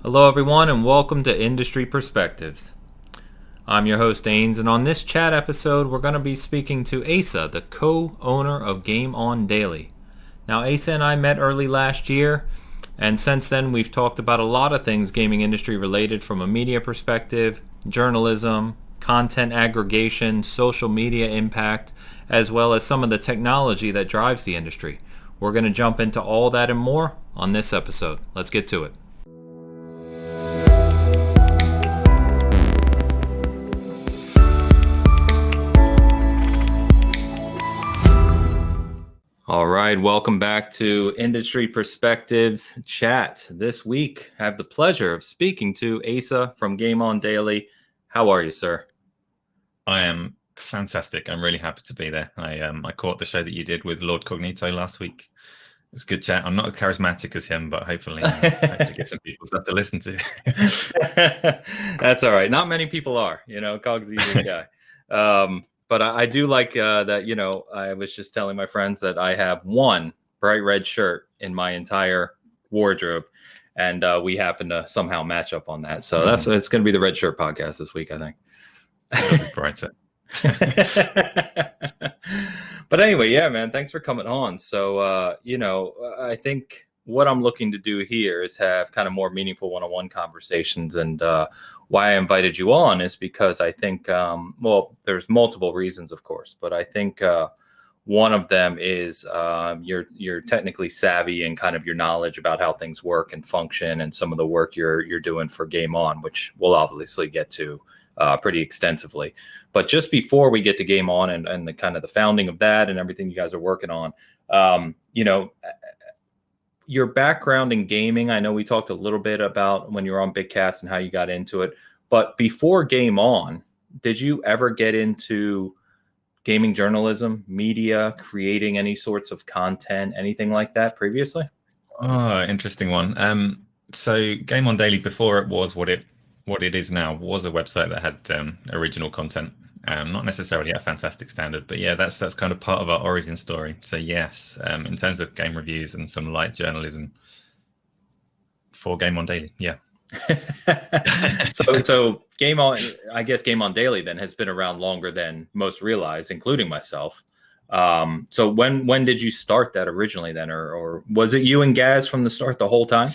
Hello, everyone, and welcome to Industry Perspectives. I'm your host, Ains, and on this chat episode, we're going to be speaking to Asa, the co-owner of Gameon Daily. Now, Asa and I met early last year, and since then, we've talked about a lot of things gaming industry related from a media perspective, journalism, content aggregation, social media impact, as well as some of the technology that drives the industry. We're going to jump into all that and more on this episode. Let's get to it. All right, welcome back to Industry Perspectives Chat. This week, I have the pleasure of speaking to Asa from Gameon Daily. How are you, sir? I am fantastic. I'm really happy to be there. I caught the show that you did with Lord Cognito last week. It was a good chat. I'm not as charismatic as him, but hopefully get some people stuff to listen to. That's all right. Not many people are, Cog's a good guy. But I do like that, I was just telling my friends that I have one bright red shirt in my entire wardrobe, and we happen to somehow match up on that. So it's going to be the Red Shirt podcast this week, I think. It's brighter. But anyway, yeah, man, thanks for coming on. So, I think what I'm looking to do here is have kind of more meaningful one-on-one conversations. And why I invited you on is because I think, there's multiple reasons, of course, but I think one of them is you're technically savvy and kind of your knowledge about how things work and function and some of the work you're doing for Game On, which we'll obviously get to pretty extensively. But just before we get to Game On and the kind of the founding of that and everything you guys are working on, your background in gaming, I know we talked a little bit about when you were on Big Cast and how you got into it, but before Game On, did you ever get into gaming journalism, media, creating any sorts of content, anything like that previously? Oh, interesting one. So Game On Daily, before it was what it is now, was a website that had original content. Not necessarily at a fantastic standard, but yeah, that's kind of part of our origin story. So yes, in terms of game reviews and some light journalism for Game On Daily, yeah. So Game On, I guess Game On Daily then has been around longer than most realize, including myself. So when did you start that originally then, or was it you and Gaz from the start the whole time?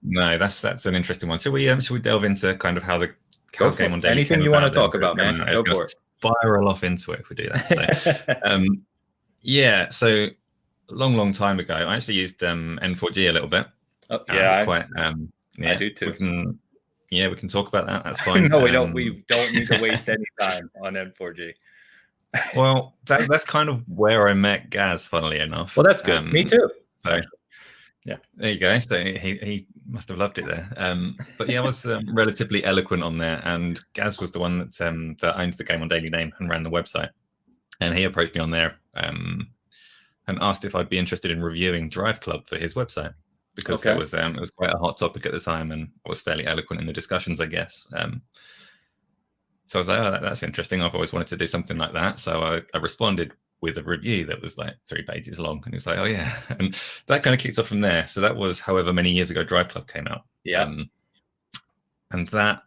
No, that's an interesting one. So should we delve into kind of how Game On Daily anything you want to talk about, man? Go for it. Spiral off into it if we do that. So, so long time ago, I actually used N4G a little bit. Oh, yeah, I do too. We can talk about that. That's fine. No, we don't. We don't need to waste any time on N4G. Well, that's kind of where I met Gaz, funnily enough. Well, that's good. Me too. So, yeah, there you go. So he must have loved it there. But yeah, I was relatively eloquent on there, and Gaz was the one that owned the Game On Daily name and ran the website. And he approached me on there and asked if I'd be interested in reviewing Drive Club for his website, because it was quite a hot topic at the time, and I was fairly eloquent in the discussions, I guess. So I was like, oh, that's interesting. I've always wanted to do something like that. So I responded with a review that was like 3 pages long, and he was like, oh yeah. And that kind of kicked off from there. So that was however many years ago Drive Club came out. Yeah. And that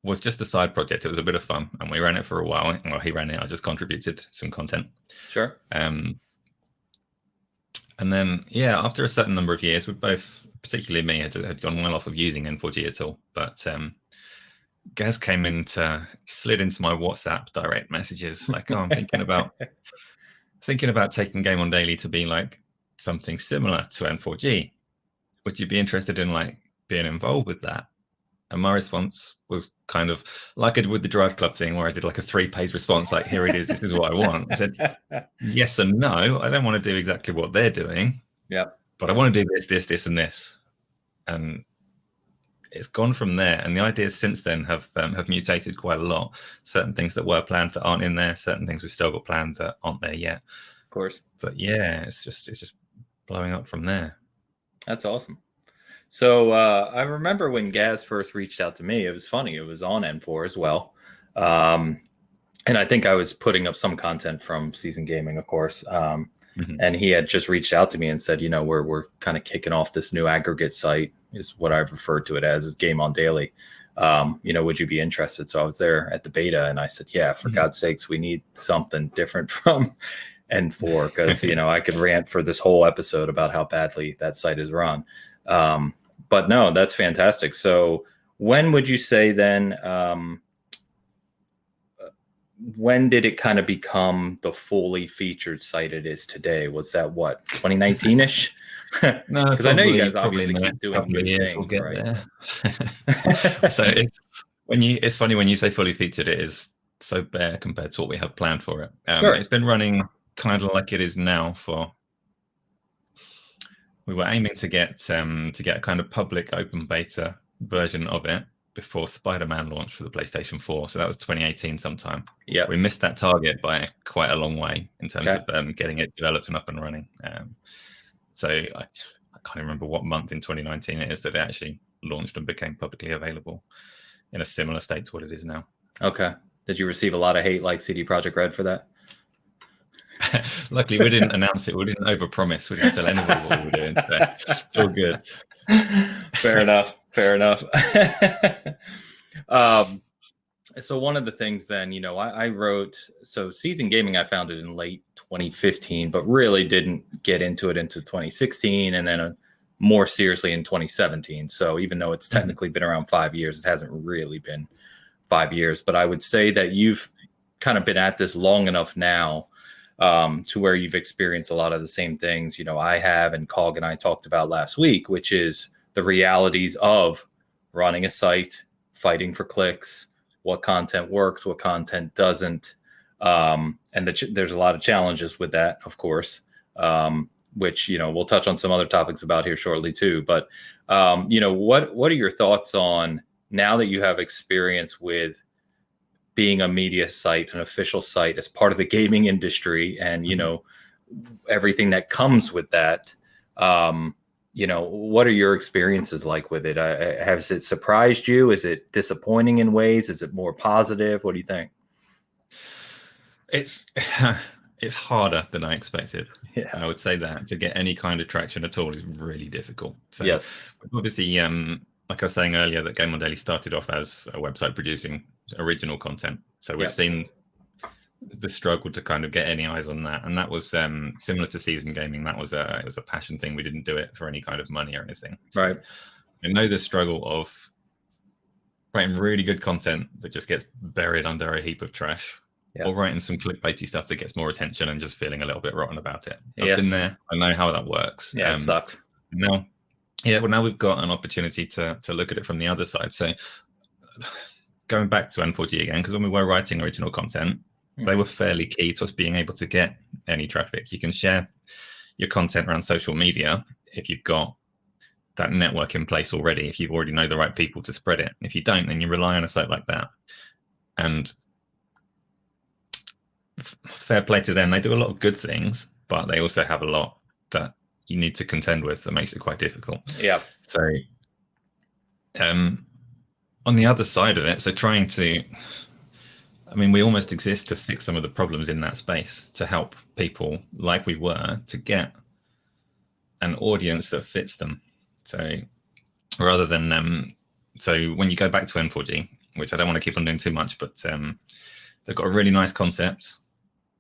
was just a side project. It was a bit of fun, and we ran it for a while. Well, he ran it, I just contributed some content. Sure. And then, yeah, after a certain number of years, we both, particularly me, had gone well off of using N4G at all. But Gaz slid into my WhatsApp direct messages, like, oh, I'm thinking about taking Game On Daily to be like something similar to N4G. Would you be interested in like being involved with that? And my response was kind of like I did with the Drive Club thing, where I did like a 3-page response, like, here it is, this is what I want. I said, yes and no. I don't want to do exactly what they're doing. Yeah. But I want to do this, and this. And it's gone from there. And the ideas since then have mutated quite a lot. Certain things that were planned that aren't in there, certain things we've still got planned that aren't there yet. Of course. But yeah, it's just blowing up from there. That's awesome. So I remember when Gaz first reached out to me, it was funny. It was on N4 as well. And I think I was putting up some content from Season Gaming, of course. And he had just reached out to me and said, we're kind of kicking off this new aggregate site, is what I've referred to it as, is Gameon Daily. Would you be interested? So I was there at the beta and I said, yeah, for God's sakes, we need something different from N4, because, I could rant for this whole episode about how badly that site is run. But no, that's fantastic. So when would you say then, when did it kind of become the fully featured site it is today? Was that what, 2019-ish? No, because I know you guys obviously keep doing good things. We'll get right? there. So it's funny when you say fully featured, it is so bare compared to what we have planned for it. Sure. It's been running kind of like it is now we were aiming to get a kind of public open beta version of it before Spider-Man launched for the PlayStation 4. So that was 2018 sometime. Yeah. We missed that target by quite a long way in terms of getting it developed and up and running. So I can't remember what month in 2019 it is that it actually launched and became publicly available in a similar state to what it is now. Okay. Did you receive a lot of hate like CD Projekt Red for that? Luckily, we didn't announce it. We didn't overpromise. We didn't tell anybody what we were doing. So it's all good. Fair enough. So one of the things then, I wrote, so Season Gaming, I founded in late 2015, but really didn't get into it into 2016, and then more seriously in 2017. So even though it's technically been around 5 years, it hasn't really been 5 years. But I would say that you've kind of been at this long enough now to where you've experienced a lot of the same things, I have, and Cog and I talked about last week, which is the realities of running a site, fighting for clicks, what content works, what content doesn't. And there's a lot of challenges with that, of course, which, we'll touch on some other topics about here shortly too. But, what are your thoughts on, now that you have experience with being a media site, an official site as part of the gaming industry, and, everything that comes with that, what are your experiences like with it? Has it surprised you? Is it disappointing in ways? Is it more positive? What do you think? It's harder than I expected. Yeah. I would say that to get any kind of traction at all is really difficult. So yes. Obviously, like I was saying earlier, that Gameon Daily started off as a website producing original content. So we've seen the struggle to kind of get any eyes on that, and that was similar to Season Gaming. It was a passion thing. We didn't do it for any kind of money or anything. So right. I know the struggle of writing really good content that just gets buried under a heap of trash, or writing some clickbaity stuff that gets more attention and just feeling a little bit rotten about it. I've been there. I know how that works. Yeah, it sucks. Now we've got an opportunity to look at it from the other side. So going back to N4G again, because when we were writing original content, they were fairly key to us being able to get any traffic. You can share your content around social media if you've got that network in place already, if you already know the right people to spread it. If you don't, then you rely on a site like that. And fair play to them. They do a lot of good things, but they also have a lot that you need to contend with that makes it quite difficult. Yeah. So on the other side of it, so trying to, we almost exist to fix some of the problems in that space, to help people like we were to get an audience that fits them. So rather than, so when you go back to N4G, which I don't want to keep on doing too much, but they've got a really nice concept,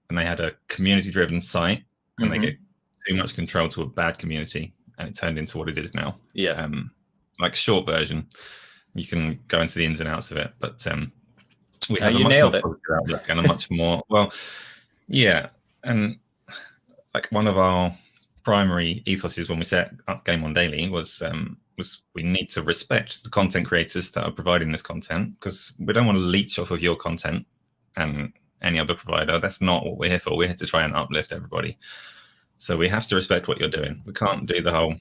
and they had a community-driven site, and they get too much control to a bad community, and it turned into what it is now. Yeah. Like short version, you can go into the ins and outs of it, but we have a you much nailed more it. positive outlook and a much more and like one of our primary ethoses when we set up Gameon Daily was we need to respect the content creators that are providing this content, because we don't want to leech off of your content and any other provider. That's not what we're here for. We're here to try and uplift everybody. So we have to respect what you're doing. We can't do the whole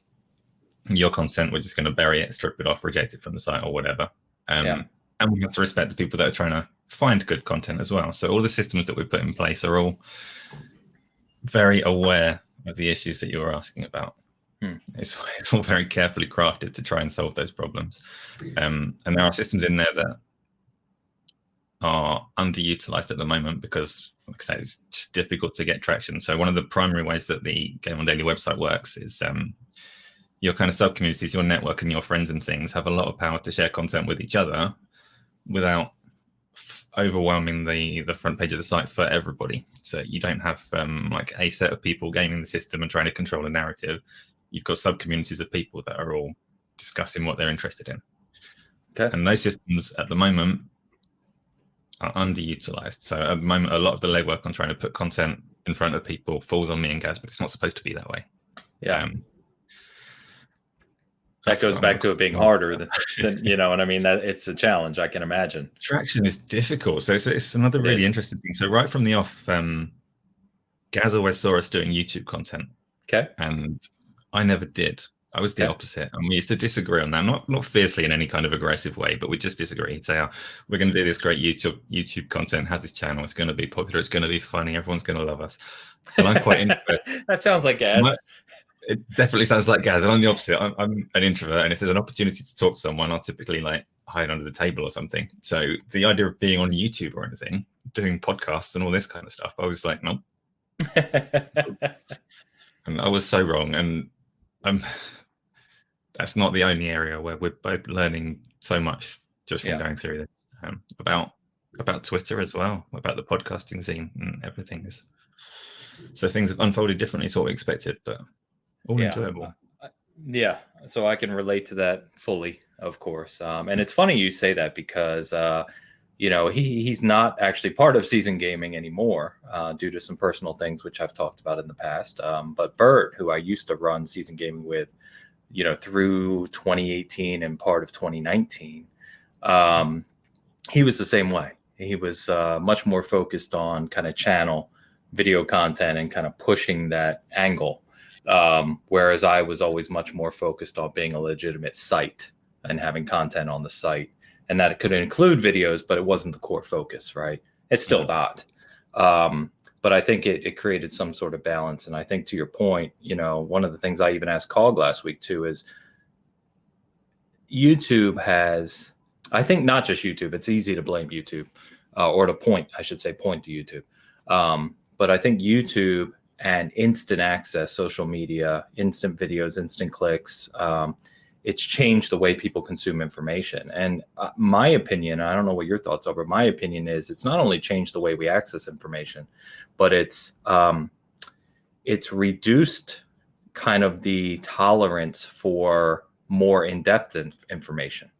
your content, we're just going to bury it, strip it off, reject it from the site or whatever. And we have to respect the people that are trying to find good content as well. So all the systems that we put in place are all very aware of the issues that you were asking about. It's all very carefully crafted to try and solve those problems. And there are systems in there that are underutilized at the moment because, like I say, it's just difficult to get traction. So one of the primary ways that the Gameon Daily website works is your kind of sub-communities, your network and your friends and things have a lot of power to share content with each other without overwhelming the front page of the site for everybody. So you don't have like a set of people gaming the system and trying to control a narrative. You've got sub-communities of people that are all discussing what they're interested in. Okay. And those systems at the moment are underutilized. So at the moment, a lot of the legwork on trying to put content in front of people falls on me and Gaz, but it's not supposed to be that way. Yeah. That goes back to it being harder than you know what I mean? That it's a challenge, I can imagine. Traction is difficult. So it's another really interesting thing. So right from the off, Gaz always saw us doing YouTube content. Okay. And I never did. I was the opposite. And we used to disagree on that, not fiercely in any kind of aggressive way, but we just disagree. He'd say, oh, we're going to do this great YouTube content, have this channel, it's going to be popular, it's going to be funny, everyone's going to love us. And I'm quite introvert. That sounds like Gaz. It definitely sounds like Gaz. And I'm the opposite. I'm an introvert. And if there's an opportunity to talk to someone, I'll typically like hide under the table or something. So the idea of being on YouTube or anything, doing podcasts and all this kind of stuff, I was like, nope. And I was so wrong. And that's not the only area where we're both learning so much just from going through this about Twitter as well, about the podcasting scene and everything. So things have unfolded differently to what we expected, but all enjoyable. Yeah, so I can relate to that fully, of course. And it's funny you say that because you know, he's not actually part of Season Gaming anymore due to some personal things, which I've talked about in the past. But Bert, who I used to run Season Gaming with, you know, through 2018 and part of 2019, he was the same way. He was much more focused on kind of channel video content and kind of pushing that angle. Whereas I was always much more focused on being a legitimate site and having content on the site. And that it could include videos, but it wasn't the core focus, right? It's still not. But I think it created some sort of balance. And I think to your point, you know, one of the things I even asked Cog last week too is YouTube has, I think not just YouTube, it's easy to blame YouTube or to point to YouTube. But I think YouTube and instant access, social media, instant videos, instant clicks, it's changed the way people consume information. And my opinion, I don't know what your thoughts are, but my opinion is it's not only changed the way we access information, but it's reduced kind of the tolerance for more in-depth information.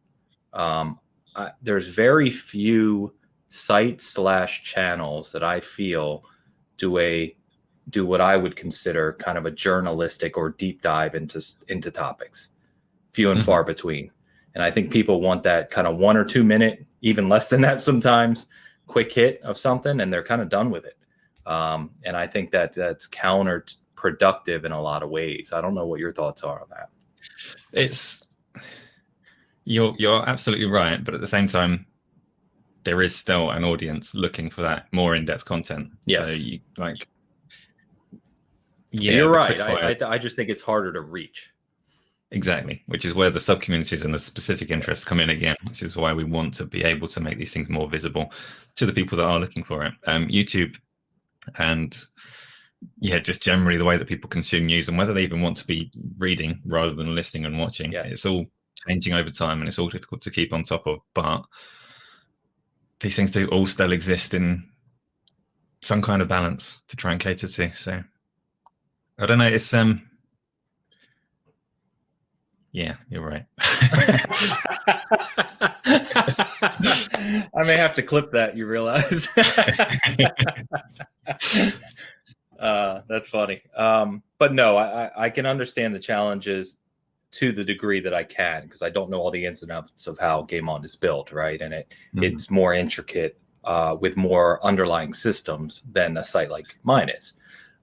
There's very few sites / channels that I feel do what I would consider kind of a journalistic or deep dive into topics. Few and far between. And I think people want that kind of 1 or 2 minute, even less than that sometimes, quick hit of something, and they're kind of done with it. And I think that's counterproductive in a lot of ways. I don't know what your thoughts are on that. You're absolutely right, but at the same time, there is still an audience looking for that more in-depth content. Yes. So you're right. I just think it's harder to reach. Exactly, which is where the sub-communities and the specific interests come in again, which is why we want to be able to make these things more visible to the people that are looking for it. YouTube and just generally the way that people consume news and whether they even want to be reading rather than listening and watching. Yes. It's all changing over time and it's all difficult to keep on top of, but these things do all still exist in some kind of balance to try and cater to. So I don't know, it's yeah, you're right. I may have to clip that, you realize. That's funny. But no, I can understand the challenges to the degree that I can, because I don't know all the ins and outs of how Gameon is built, right? And it's more intricate with more underlying systems than a site like mine is.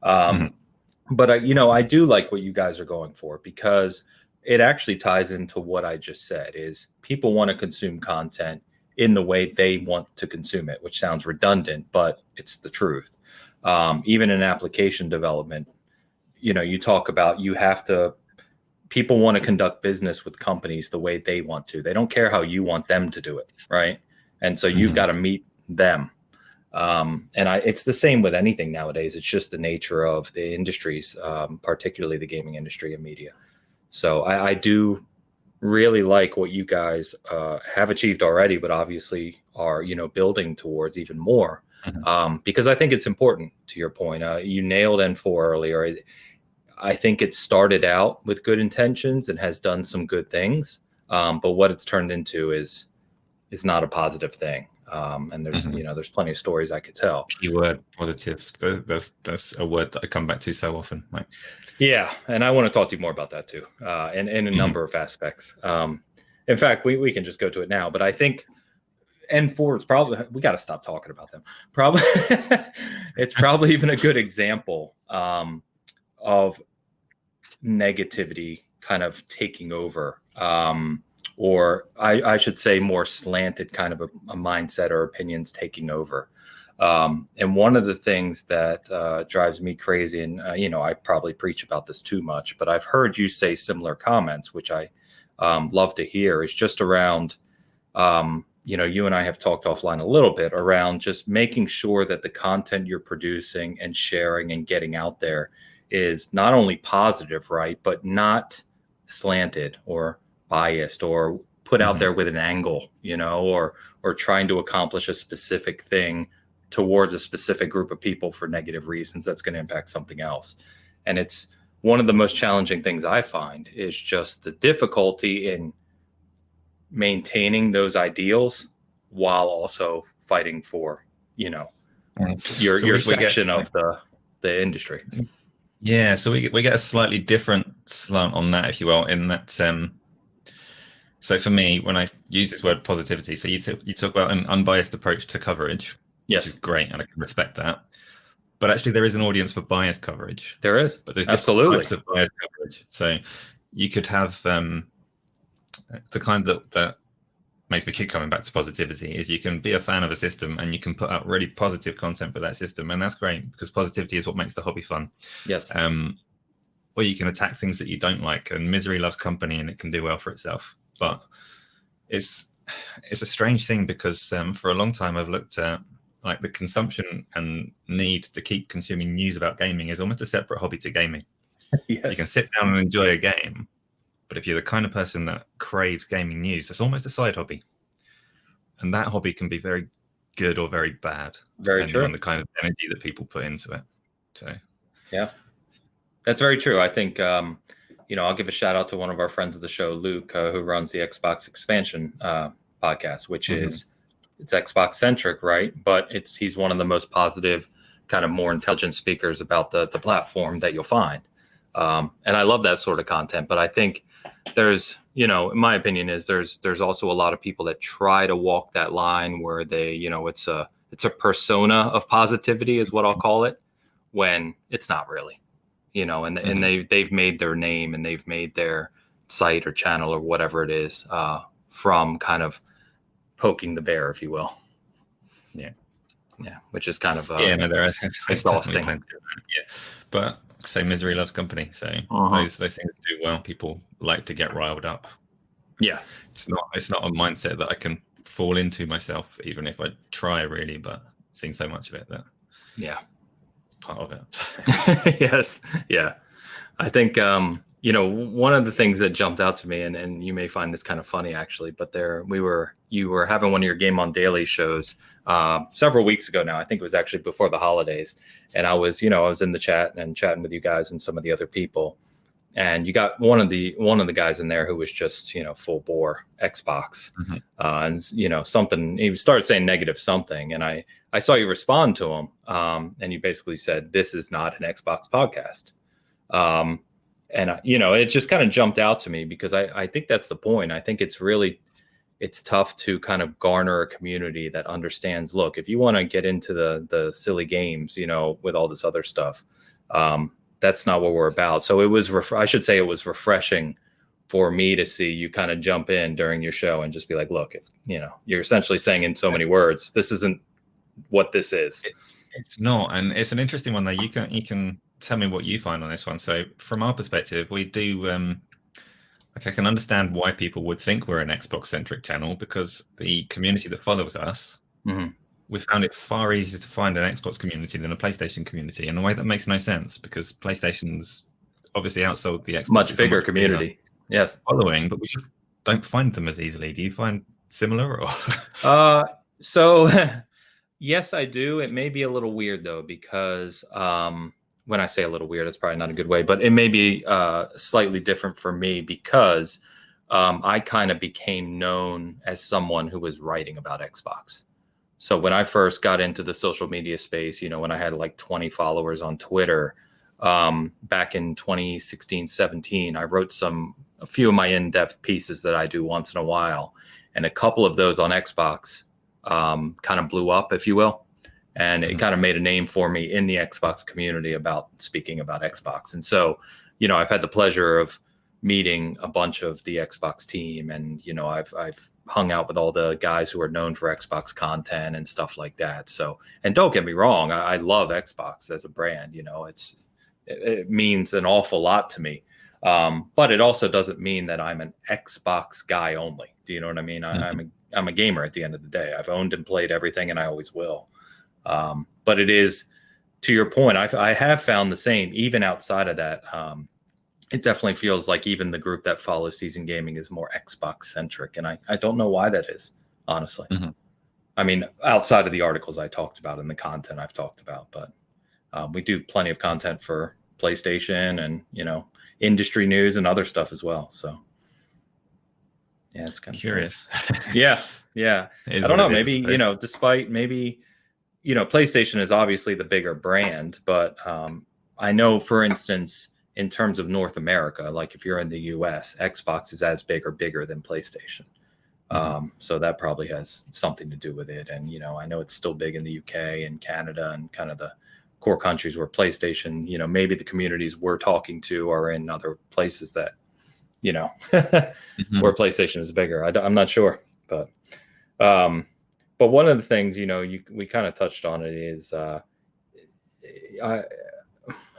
But I do like what you guys are going for, because it actually ties into what I just said, is people want to consume content in the way they want to consume it, which sounds redundant, but it's the truth. Even in application development, you talk about people want to conduct business with companies the way they want to. They don't care how you want them to do it, right? And so you've got to meet them. It's the same with anything nowadays. It's just the nature of the industries, particularly the gaming industry and media. So I do really like what you guys have achieved already, but obviously are, building towards even more. Because I think it's important, to your point. You nailed N4 earlier. I think it started out with good intentions and has done some good things. But what it's turned into is not a positive thing. And there's, there's plenty of stories I could tell. Keyword positive. That's a word that I come back to so often. Right? Yeah. And I want to talk to you more about that too. In a number of aspects. In fact, we can just go to it now, but I think N4 is probably, we got to stop talking about them. Probably, it's probably even a good example of negativity kind of taking over, or I should say more slanted kind of a mindset or opinions taking over. And one of the things that drives me crazy, and I probably preach about this too much, but I've heard you say similar comments, which I love to hear, is just around, you and I have talked offline a little bit around just making sure that the content you're producing and sharing and getting out there is not only positive, right, but not slanted or biased or put out there with an angle, or trying to accomplish a specific thing towards a specific group of people for negative reasons that's going to impact something else. And it's one of the most challenging things I find is just the difficulty in maintaining those ideals while also fighting for, your section of the industry. Yeah, so we get a slightly different slant on that, if you will, in that. So for me, when I use this word positivity, so you talk about an unbiased approach to coverage, yes, which is great, and I can respect that. But actually, there is an audience for biased coverage. There is, but there's absolutely different types of biased coverage. So you could have the kind that makes me keep coming back to positivity is you can be a fan of a system and you can put out really positive content for that system, and that's great because positivity is what makes the hobby fun. Yes. Or you can attack things that you don't like, and misery loves company, and it can do well for itself. But it's a strange thing because for a long time I've looked at like the consumption and need to keep consuming news about gaming is almost a separate hobby to gaming. Yes. You can sit down and enjoy a game, but if you're the kind of person that craves gaming news, that's almost a side hobby. And that hobby can be very good or very bad, depending on the kind of energy that people put into it. So, yeah, that's very true. I think, I'll give a shout out to one of our friends of the show, Luke, who runs the Xbox Expansion podcast, which is, it's Xbox centric, right? But he's one of the most positive, kind of more intelligent speakers about the platform that you'll find. And I love that sort of content, but I think there's, in my opinion is there's also a lot of people that try to walk that line where they, it's a persona of positivity is what I'll call it, when it's not really, and they've made their name and they've made their site or channel or whatever it is from kind of poking the bear, if you will. Yeah, which is kind of there exhausting. Yeah, but say misery loves company, so those things do well. People like to get riled up. Yeah, it's not a mindset that I can fall into myself, even if I try really. But I've seen so much of it that it's part of it. Yes, yeah. I think one of the things that jumped out to me, and you may find this kind of funny actually, but you were having one of your Gameon Daily shows several weeks ago now. I think it was actually before the holidays, and I was in the chat and chatting with you guys and some of the other people, and you got one of the guys in there who was just full bore Xbox, and something he started saying negative something, and I saw you respond to him, and you basically said, "This is not an Xbox podcast." And it just kind of jumped out to me because I think that's the point. I think it's tough to kind of garner a community that understands, look, if you want to get into the silly games, with all this other stuff, that's not what we're about. So it was, I should say it was refreshing for me to see you kind of jump in during your show and just be like, look, if, you're essentially saying in so many words, this isn't what this is. It's not. And it's an interesting one though. You can tell me what you find on this one. So from our perspective, we do, I can understand why people would think we're an Xbox centric channel because the community that follows us we found it far easier to find an Xbox community than a PlayStation community in a way that makes no sense, because PlayStation's obviously outsold the Xbox. Much It's a bigger community. Yes. Following, but we just don't find them as easily. Do you find similar? Or so yes, I do. It may be a little weird though, because when I say a little weird, it's probably not a good way, but it may be slightly different for me, because I kind of became known as someone who was writing about Xbox. So when I first got into the social media space, when I had like 20 followers on Twitter, back in 2016, 17, I wrote a few of my in-depth pieces that I do once in a while. And a couple of those on Xbox kind of blew up, if you will. And it kind of made a name for me in the Xbox community about speaking about Xbox. And so, I've had the pleasure of meeting a bunch of the Xbox team, and I've hung out with all the guys who are known for Xbox content and stuff like that. So, and don't get me wrong, I love Xbox as a brand. It means an awful lot to me, but it also doesn't mean that I'm an Xbox guy only. Do you know what I mean? I'm a gamer at the end of the day. I've owned and played everything, and I always will. But it is, to your point, I have found the same even outside of that. It definitely feels like even the group that follows Season Gaming is more Xbox centric. And I don't know why that is, honestly. I mean, outside of the articles I talked about and the content I've talked about, but we do plenty of content for PlayStation and, industry news and other stuff as well. So yeah, it's kind of curious. Yeah. I don't know. Maybe, despite maybe, PlayStation is obviously the bigger brand, but I know, for instance, in terms of North America, like if you're in the US, Xbox is as big or bigger than PlayStation. So that probably has something to do with it. And, I know it's still big in the UK and Canada and kind of the core countries where PlayStation, maybe the communities we're talking to are in other places that, where PlayStation is bigger. I'm not sure, but one of the things, we kind of touched on it is,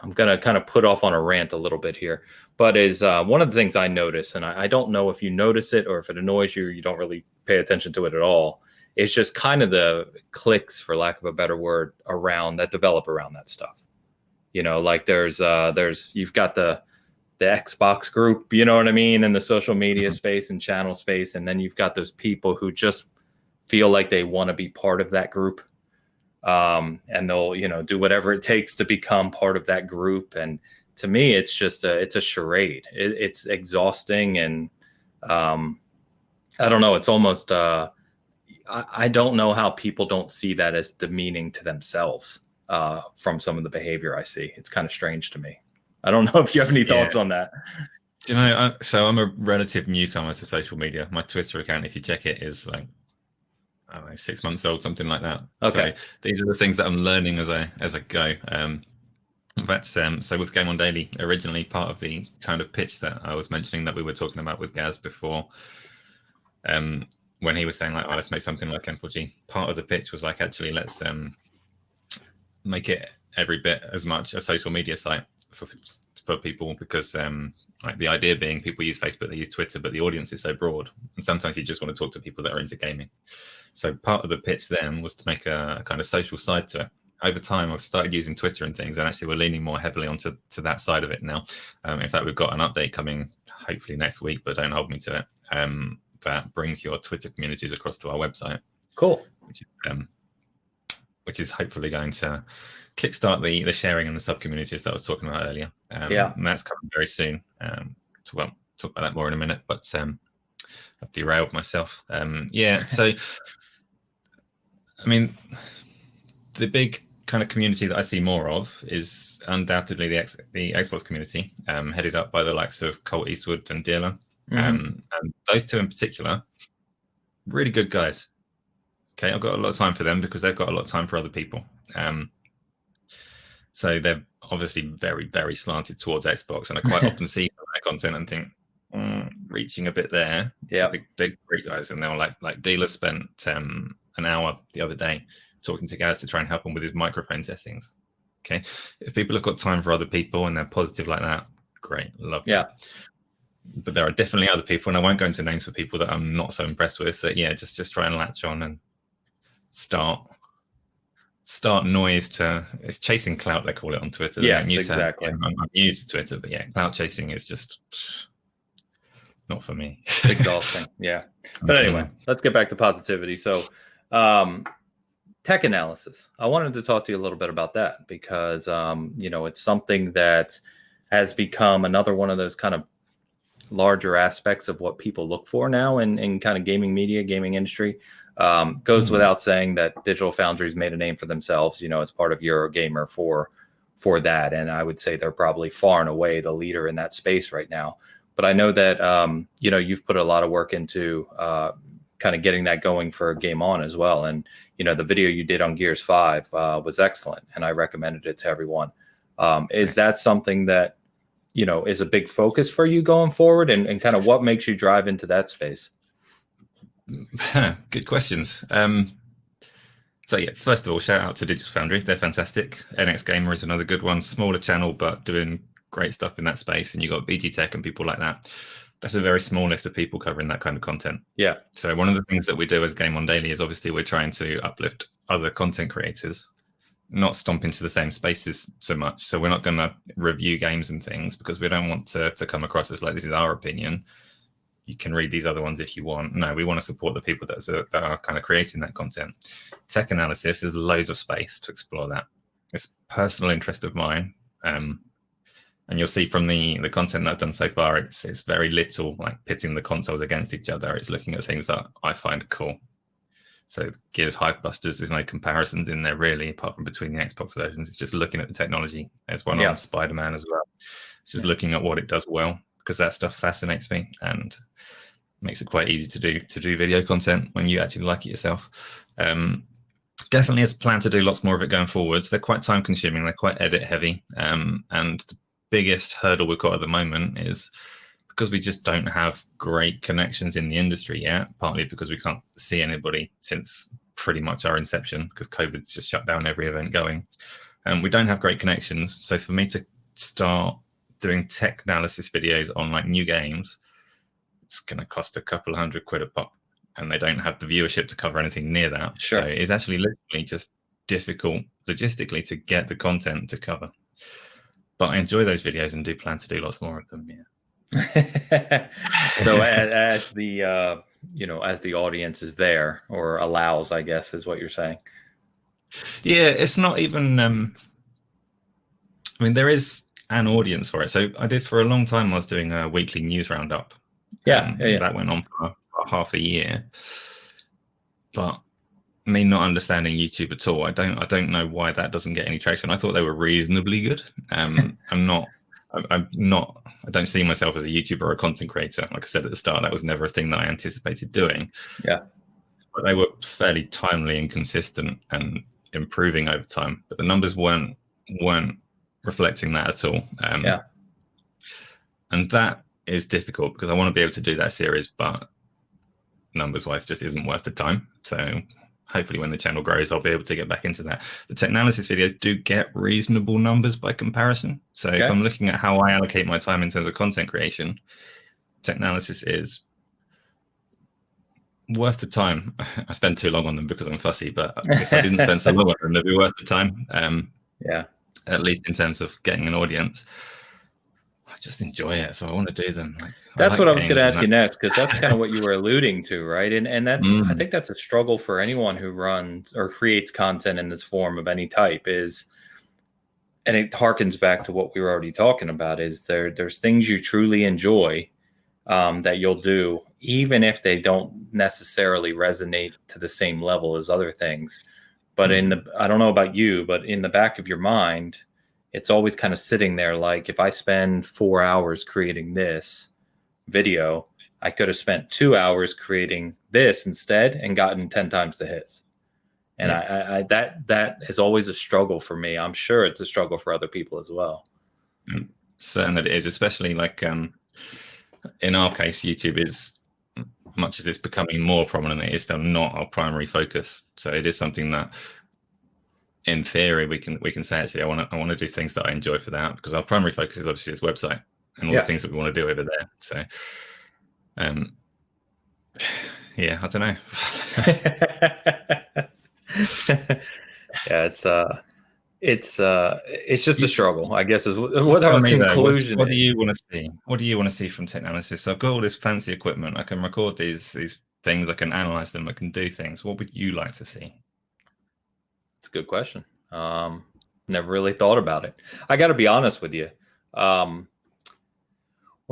I'm going to kind of put off on a rant a little bit here, but is one of the things I notice, and I don't know if you notice it or if it annoys you, you don't really pay attention to it at all. It's just kind of the clicks, for lack of a better word, around that develop around that stuff. Like there's you've got the Xbox group, you know what I mean, in the social media space and channel space. And then you've got those people who just feel like they want to be part of that group. And they'll, do whatever it takes to become part of that group. And to me, it's just it's a charade. It's exhausting. And I don't know, it's almost, I don't know how people don't see that as demeaning to themselves from some of the behavior I see. It's kind of strange to me. I don't know if you have any thoughts on that. So I'm a relative newcomer to social media. My Twitter account, if you check it, is like, I don't know, 6 months old, something like that. Okay. So these are the things that I'm learning as I go. So with Gameon Daily, originally part of the kind of pitch that I was mentioning that we were talking about with Gaz before, when he was saying like, oh, let's make something like M4G. Part of the pitch was like, actually, let's make it every bit as much a social media site for people, because like the idea being people use Facebook, they use Twitter, but the audience is so broad, and sometimes you just want to talk to people that are into gaming. So part of the pitch then was to make a kind of social side to it. Over time, I've started using Twitter and things, and actually we're leaning more heavily onto that side of it now. In fact, we've got an update coming hopefully next week, but don't hold me to it, that brings your Twitter communities across to our website. Cool. Which is hopefully going to kickstart the sharing and the sub communities that I was talking about earlier. And that's coming very soon. Talk about that more in a minute, but I've derailed myself. So I mean, the big kind of community that I see more of is undoubtedly the Xbox community, headed up by the likes of Colt Eastwood and Dealer. And those two in particular, really good guys. Okay, I've got a lot of time for them because they've got a lot of time for other people. So they're obviously very, very slanted towards Xbox, and I quite often see their content and think, reaching a bit there. Yeah, they're great guys, and they're like Dealer spent an hour the other day talking to Gaz to try and help him with his microphone settings. Okay, if people have got time for other people and they're positive like that, great, love that. But there are definitely other people, and I won't go into names for people that I'm not so impressed with, that just try and latch on and start start noise to, it's chasing clout, they call it on Twitter. Yes, exactly. I'm new to Twitter, but yeah, clout chasing is just not for me. Exhausting. Yeah. But anyway, let's get back to positivity. So, tech analysis. I wanted to talk to you a little bit about that because, it's something that has become another one of those kind of larger aspects of what people look for now in kind of gaming media, gaming industry. Goes without saying that Digital Foundry's made a name for themselves, as part of Eurogamer for that. And I would say they're probably far and away the leader in that space right now. But I know that, you've put a lot of work into kind of getting that going for Game On as well. And, the video you did on Gears 5 was excellent, and I recommended it to everyone. Is that something that, is a big focus for you going forward, and kind of what makes you drive into that space? Good questions. So yeah, first of all, shout out to Digital Foundry. They're fantastic. NX Gamer is another good one. Smaller channel, but doing great stuff in that space. And you got BG Tech and people like that. That's a very small list of people covering that kind of content. Yeah. So one of the things that we do as Gameon Daily is obviously we're trying to uplift other content creators, not stomp into the same spaces so much. So we're not going to review games and things because we don't want to come across as like this is our opinion. You can read these other ones if you want. No, we want to support the people that are kind of creating that content. Tech analysis, there's loads of space to explore that. It's a personal interest of mine. And you'll see from the content that I've done so far, it's very little like pitting the consoles against each other. It's looking at things that I find cool. So Gears Hypebusters, there's no comparisons in there really, apart from between the Xbox versions. It's just looking at the technology. There's one on Spider-Man as well. It's just looking at what it does well, because that stuff fascinates me and makes it quite easy to do video content when you actually like it yourself. Definitely has a plan to do lots more of it going forwards. They're quite time consuming. They're quite edit heavy. And the biggest hurdle we've got at the moment is because we just don't have great connections in the industry yet, partly because we can't see anybody since pretty much our inception because COVID's just shut down every event going. And we don't have great connections. So for me to start doing tech analysis videos on like new games, it's going to cost a couple of £100 a pop, and they don't have the viewership to cover anything near that. Sure. So it's actually literally just difficult logistically to get the content to cover. But I enjoy those videos and do plan to do lots more of them. Yeah. So as the as the audience is there or allows, I guess is what you're saying. Yeah, it's not even. I mean, there is an audience for it. So I did for a long time. I was doing a weekly news roundup. Yeah. That went on for half a year. But me not understanding YouTube at all, I don't know why that doesn't get any traction. I thought they were reasonably good. I don't see myself as a YouTuber or a content creator. Like I said at the start, that was never a thing that I anticipated doing. Yeah. But they were fairly timely and consistent and improving over time. But the numbers weren't reflecting that at all. And that is difficult because I want to be able to do that series, but numbers wise just isn't worth the time. So hopefully when the channel grows, I'll be able to get back into that. The tech analysis videos do get reasonable numbers by comparison. So if I'm looking at how I allocate my time in terms of content creation, tech analysis is worth the time. I spend too long on them because I'm fussy, but if I didn't spend so long on them, they'd be worth the time. At least in terms of getting an audience. I just enjoy it, so I want to do them. That's what I was going to ask you next, because that's kind of what you were alluding to, right? And that's I think that's a struggle for anyone who runs or creates content in this form of any type is, and it harkens back to what we were already talking about, is there's things you truly enjoy that you'll do, even if they don't necessarily resonate to the same level as other things. But I don't know about you, but in the back of your mind, it's always kind of sitting there. Like if I spend 4 hours creating this video, I could have spent 2 hours creating this instead and gotten 10 times the hits. And I that is always a struggle for me. I'm sure it's a struggle for other people as well. Certainly it is, especially like in our case, YouTube is, much as it's becoming more prominent, it is still not our primary focus. So it is something that in theory we can say, actually, I want to do things that I enjoy for that, because our primary focus is obviously this website and all the things that we want to do over there. So I don't know. Yeah, it's just a struggle, I guess, is what Tell our me though, conclusion what do is. you want to see? What do you want to see from tech analysis? So I've got all this fancy equipment. I can record these things. I can analyze them. I can do things. What would you like to see? It's a good question. Never really thought about it. I got to be honest with you. When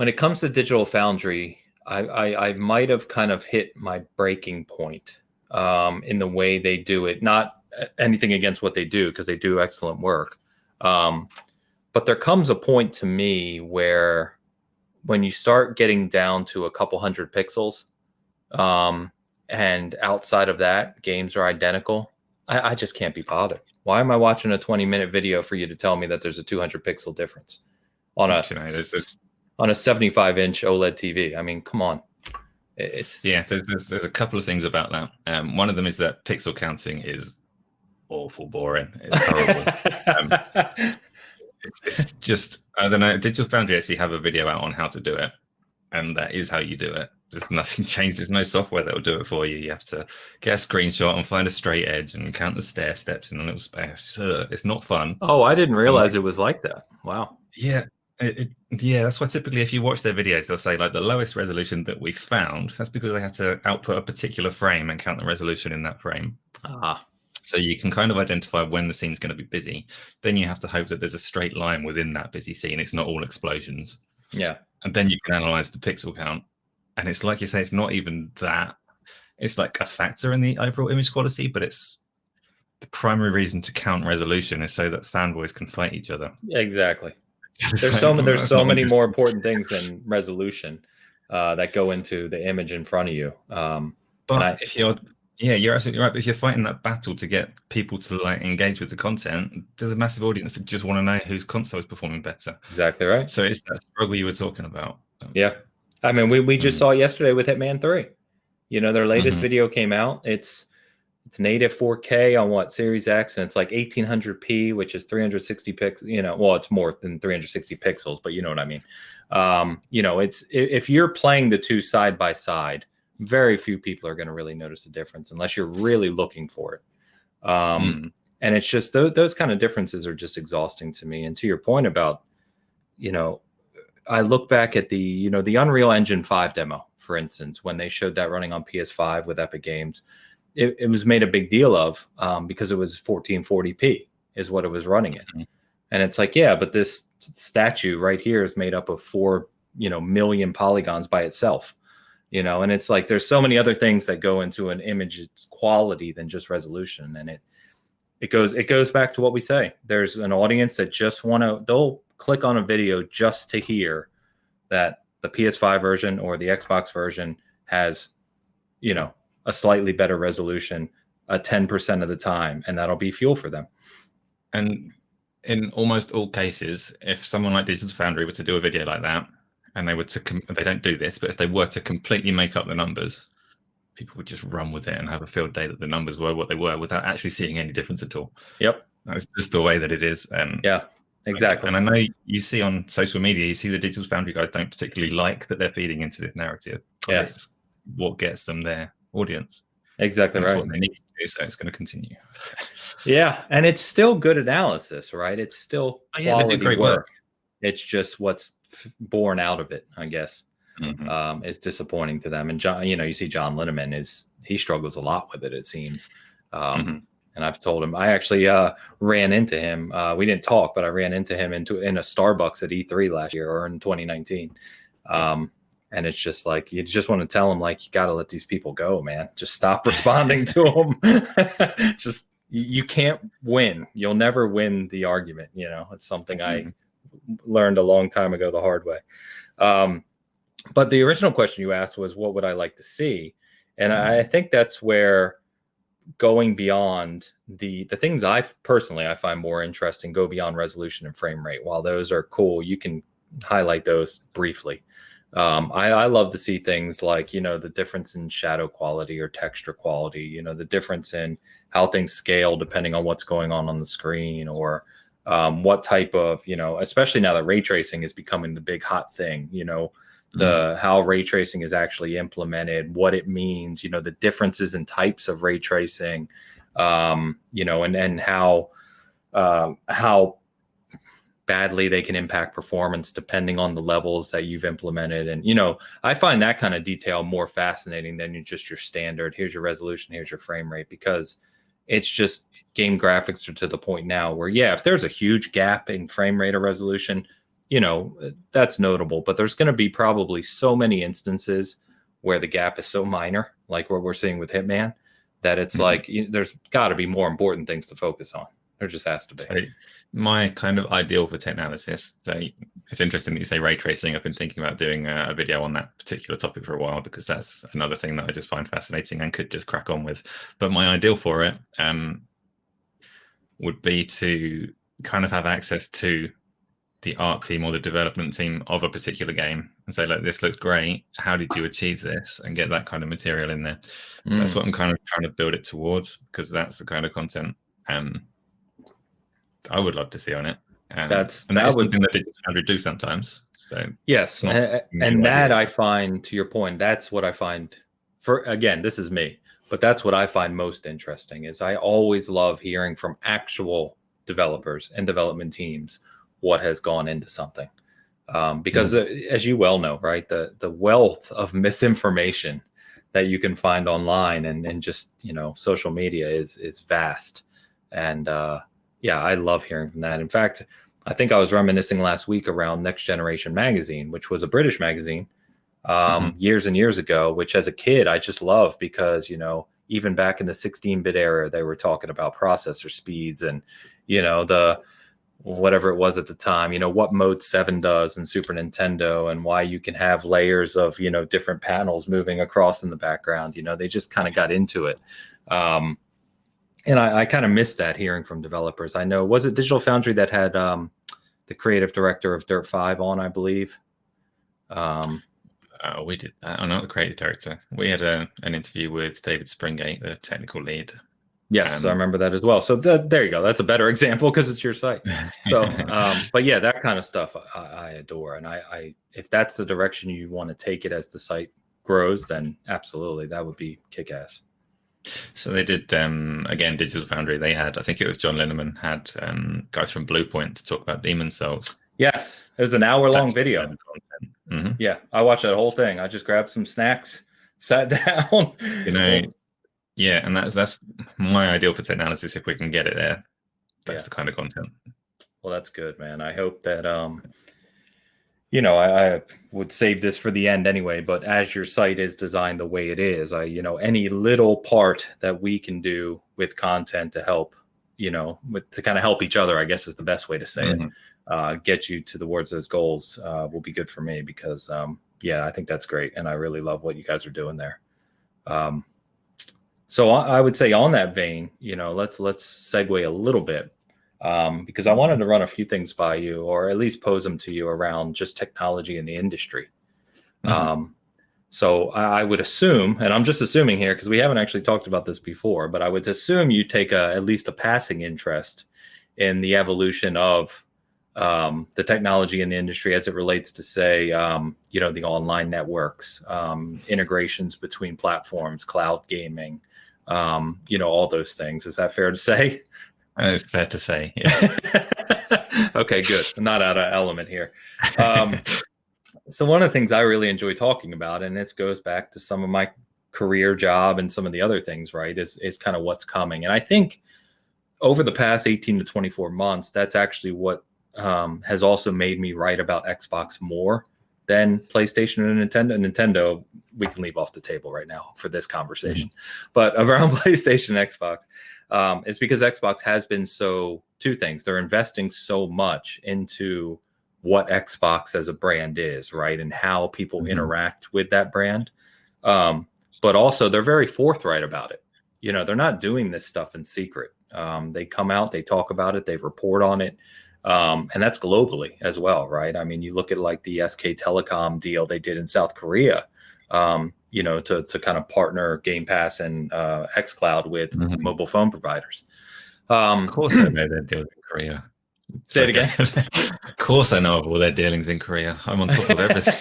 it comes to Digital Foundry, I might have kind of hit my breaking point in the way they do it. Not anything against what they do, because they do excellent work. But there comes a point to me where when you start getting down to a couple hundred pixels, and outside of that, games are identical, I just can't be bothered. Why am I watching a 20-minute video for you to tell me that there's a 200 pixel difference on a 75-inch OLED TV? I mean, come on. There's a couple of things about that. One of them is that pixel counting is awful boring. It's horrible. It's just, I don't know. Digital Foundry actually have a video out on how to do it, and that is how you do it. There's nothing changed. There's no software that will do it for you. You have to get a screenshot and find a straight edge and count the stair steps in a little space. It's not fun. Oh, I didn't realize it was like that. Wow. Yeah. That's why typically if you watch their videos, they'll say like the lowest resolution that we found. That's because they have to output a particular frame and count the resolution in that frame. So you can kind of identify when the scene's going to be busy. Then you have to hope that there's a straight line within that busy scene. It's not all explosions. Yeah. And then you can analyze the pixel count. And it's like you say, it's not even that. It's like a factor in the overall image quality, but it's the primary reason to count resolution is so that fanboys can fight each other. Yeah, exactly. There's so many more important things than resolution that go into the image in front of you. But you're absolutely right. But if you're fighting that battle to get people to like engage with the content, there's a massive audience that just want to know whose console is performing better. Exactly right. So it's that struggle you were talking about. Yeah. I mean, we just saw it yesterday with Hitman 3. You know, their latest video came out. It's native 4K on what, Series X, and it's like 1800p, which is 360 pixels. You know, well, it's more than 360 pixels, but you know what I mean. You know, it's if you're playing the two side by side, very few people are going to really notice the difference unless you're really looking for it. And it's just those kind of differences are just exhausting to me. And to your point about, you know, I look back at the Unreal Engine 5 demo, for instance, when they showed that running on PS5 with Epic Games, it was made a big deal of because it was 1440p is what it was running in. And it's like, yeah, but this statue right here is made up of 4 million polygons by itself. You know, and it's like there's so many other things that go into an image's quality than just resolution. And it goes back to what we say. There's an audience that just they'll click on a video just to hear that the PS5 version or the Xbox version has, you know, a slightly better resolution 10% of the time, and that'll be fuel for them. And in almost all cases, if someone like Digital Foundry were to do a video like that, and they were they don't do this, but if they were to completely make up the numbers, people would just run with it and have a field day that the numbers were what they were without actually seeing any difference at all. Yep. That's just the way that it is. Yeah, exactly. And I know you see on social media, you see the Digital Foundry guys don't particularly like that they're feeding into this narrative. Yes. It's what gets them their audience. Exactly right. That's what they need to do, so it's going to continue. Yeah, and it's still good analysis, right? It's still quality they do great work. It's just what's born out of it, I guess, is disappointing to them. And John, you see John Linneman he struggles a lot with it, it seems. And I've told him, I actually ran into him. We didn't talk, but I ran into him in a Starbucks at E3 last year or in 2019. And it's just like, you just want to tell them, like, you got to let these people go, man. Just stop responding to them. Just, you can't win. You'll never win the argument. You know, it's something I learned a long time ago the hard way. But the original question you asked was, what would I like to see? And I think that's where going beyond the things I find more interesting, go beyond resolution and frame rate. While those are cool, you can highlight those briefly. I love to see things like, the difference in shadow quality or texture quality, the difference in how things scale depending on what's going on the screen, or what type of, especially now that ray tracing is becoming the big hot thing, how ray tracing is actually implemented, what it means, the differences in types of ray tracing, and how badly they can impact performance depending on the levels that you've implemented. And, I find that kind of detail more fascinating than just your standard, here's your resolution, here's your frame rate, because it's just game graphics are to the point now where, if there's a huge gap in frame rate or resolution, that's notable, but there's going to be probably so many instances where the gap is so minor, like what we're seeing with Hitman, that it's like, there's got to be more important things to focus on. There just has to be. So my kind of ideal for tech analysis, so it's interesting that you say ray tracing. I've been thinking about doing a video on that particular topic for a while, because that's another thing that I just find fascinating and could just crack on with. But my ideal for it would be to kind of have access to the art team or the development team of a particular game and say, look, this looks great. How did you achieve this? And get that kind of material in there. That's what I'm kind of trying to build it towards, because that's the kind of content I would love to see on it. That is something that Digital Foundry do sometimes. So yes, and that I find, to your point, that's what I find. Again, this is me, but that's what I find most interesting. Is I always love hearing from actual developers and development teams what has gone into something, because as you well know, right, the wealth of misinformation that you can find online and just social media is vast, and I love hearing from that. In fact, I think I was reminiscing last week around Next Generation magazine, which was a British magazine years and years ago, which as a kid I just loved, because even back in the 16-bit era they were talking about processor speeds and the whatever it was at the time, what Mode 7 does in Super Nintendo, and why you can have layers of different panels moving across in the background. They just kind of got into it. And I kind of missed that, hearing from developers. I know, was it Digital Foundry that had the creative director of Dirt 5 on, I believe? We did. I'm not the creative director. We had an interview with David Springate, the technical lead. Yes, I remember that as well. So there you go. That's a better example, because it's your site. So, but yeah, that kind of stuff I adore. And I if that's the direction you want to take it as the site grows, then absolutely, that would be kick-ass. So they did, again, Digital Foundry. They had, I think it was John Linneman, had guys from Bluepoint to talk about Demon Souls. Yes, it was an hour-long video. Yeah, I watched that whole thing. I just grabbed some snacks, sat down. Yeah, and that's my ideal for tech analysis. If we can get it there, that's the kind of content. Well, that's good, man. I hope that I would save this for the end anyway, but as your site is designed the way it is, any little part that we can do with content to help, to kind of help each other, I guess is the best way to say it, get you towards those goals will be good for me, because, I think that's great. And I really love what you guys are doing there. So I would say, on that vein, let's segue a little bit. Because I wanted to run a few things by you, or at least pose them to you, around just technology in the industry. So I would assume, and I'm just assuming here because we haven't actually talked about this before, but I would assume you take at least a passing interest in the evolution of the technology in the industry as it relates to, say, the online networks, integrations between platforms, cloud gaming, all those things. Is that fair to say? It's fair to say, yeah. Okay, good. I'm not out of element here. So one of the things I really enjoy talking about, and this goes back to some of my career job and some of the other things, right, is kind of what's coming. And I think over the past 18 to 24 months, that's actually what has also made me write about Xbox more than PlayStation and Nintendo. Nintendo, we can leave off the table right now for this conversation. But around PlayStation and Xbox, is because Xbox has been two things. They're investing so much into what Xbox as a brand is, right? And how people interact with that brand. But also they're very forthright about it. They're not doing this stuff in secret. They come out, they talk about it, they report on it. And that's globally as well, right? I mean, you look at like the SK Telecom deal they did in South Korea, to kind of partner Game Pass and xCloud with mobile phone providers. Of course I know they're dealing in Korea. Say it again. Of course I know of all their dealings in Korea. I'm on top of everything.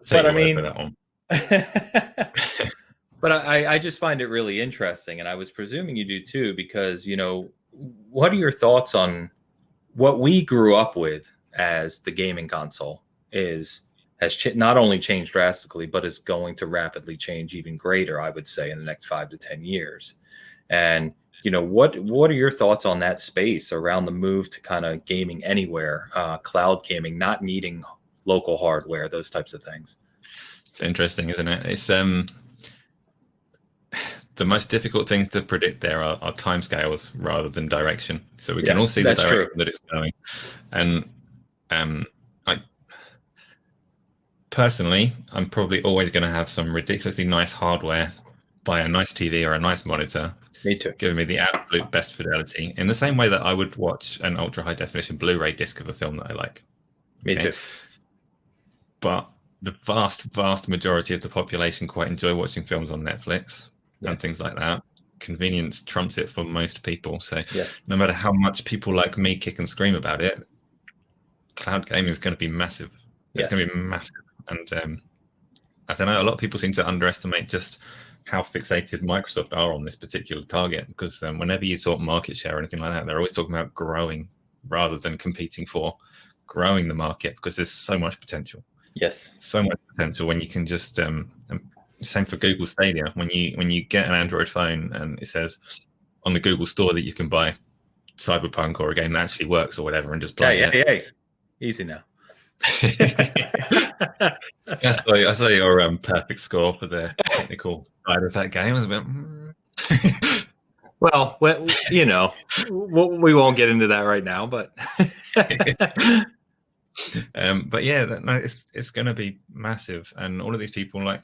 But I mean, But I just find it really interesting, and I was presuming you do too, because, what are your thoughts on what we grew up with as the gaming console has not only changed drastically, but is going to rapidly change even greater, I would say, in the next 5 to 10 years. And, what are your thoughts on that space around the move to kind of gaming anywhere, cloud gaming, not needing local hardware, those types of things? It's interesting, isn't it? It's the most difficult things to predict there are timescales rather than direction. So we can all see the direction that it's going. And I personally, I'm probably always going to have some ridiculously nice hardware, buy a nice TV or a nice monitor. Me too. Giving me the absolute best fidelity, in the same way that I would watch an ultra high definition Blu-ray disc of a film that I like. Me too. But the vast majority of the population quite enjoy watching films on Netflix and things like that. Convenience trumps it for most people. So no matter how much people like me kick and scream about it, cloud gaming is going to be massive. It's going to be massive. And I don't know, a lot of people seem to underestimate just how fixated Microsoft are on this particular target, because whenever you talk market share or anything like that, they're always talking about growing rather than competing for growing the market, because there's so much potential. Yes. So much potential when you can just same for Google Stadia. When you get an Android phone and it says on the Google store that you can buy Cyberpunk or a game that actually works or whatever and just play it. Easy now. I saw your perfect score for the technical side of that game. I was a bit. Well, we won't get into that right now, but. But yeah, no, it's going to be massive, and all of these people, like,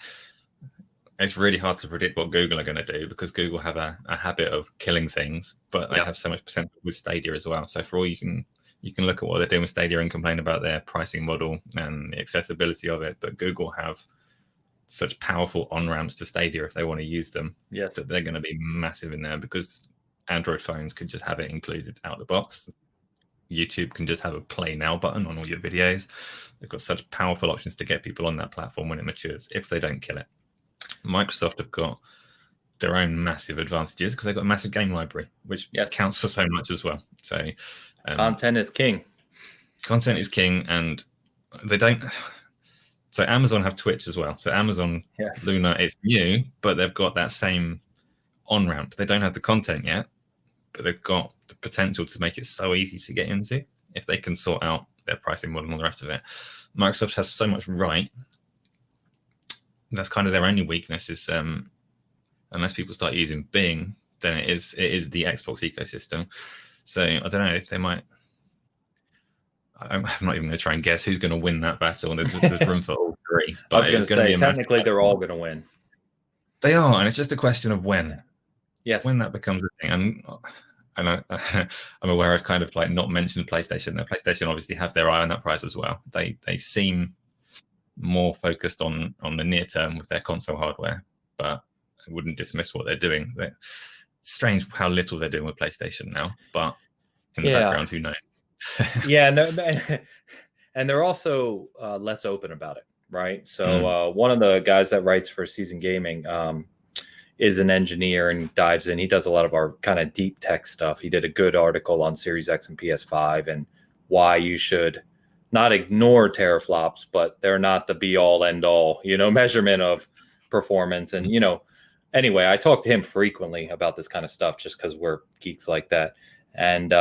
it's really hard to predict what Google are going to do, because Google have a habit of killing things, but they have so much potential with Stadia as well. So for all you can look at what they're doing with Stadia and complain about their pricing model and the accessibility of it, but Google have such powerful on-ramps to Stadia if they want to use them. Yes, that they're going to be massive in there, because Android phones could just have it included out the box. YouTube can just have a play now button on all your videos. They've got such powerful options to get people on that platform when it matures, if they don't kill it. Microsoft have got their own massive advantages because they've got a massive game library, which counts for so much as well. So content is king. Content is king, and they don't. So Amazon have Twitch as well. So Amazon Luna, it's new, but they've got that same on-ramp. They don't have the content yet, but they've got the potential to make it so easy to get into if they can sort out their pricing model and all the rest of it. Microsoft has so much right. That's kind of their only weakness, is unless people start using Bing, then it is the Xbox ecosystem. So I don't know if they might. I'm not even going to try and guess who's going to win that battle. There's room for all three. But I was going to say, technically, they're all going to win. They are, and it's just a question of when. Yes. When that becomes a thing. And I'm aware I've kind of like not mentioned PlayStation. Now, PlayStation obviously have their eye on that price as well. They seem more focused on the near term with their console hardware, but I wouldn't dismiss what they're doing. It's strange how little they're doing with PlayStation now, but in the background, who knows? And they're also less open about it, right? So one of the guys that writes for Season Gaming is an engineer and dives in. He does a lot of our kind of deep tech stuff. He did a good article on Series X and PS5 and why you should not ignore teraflops, but they're not the be all end all, measurement of performance. And, anyway, I talk to him frequently about this kind of stuff just because we're geeks like that. And,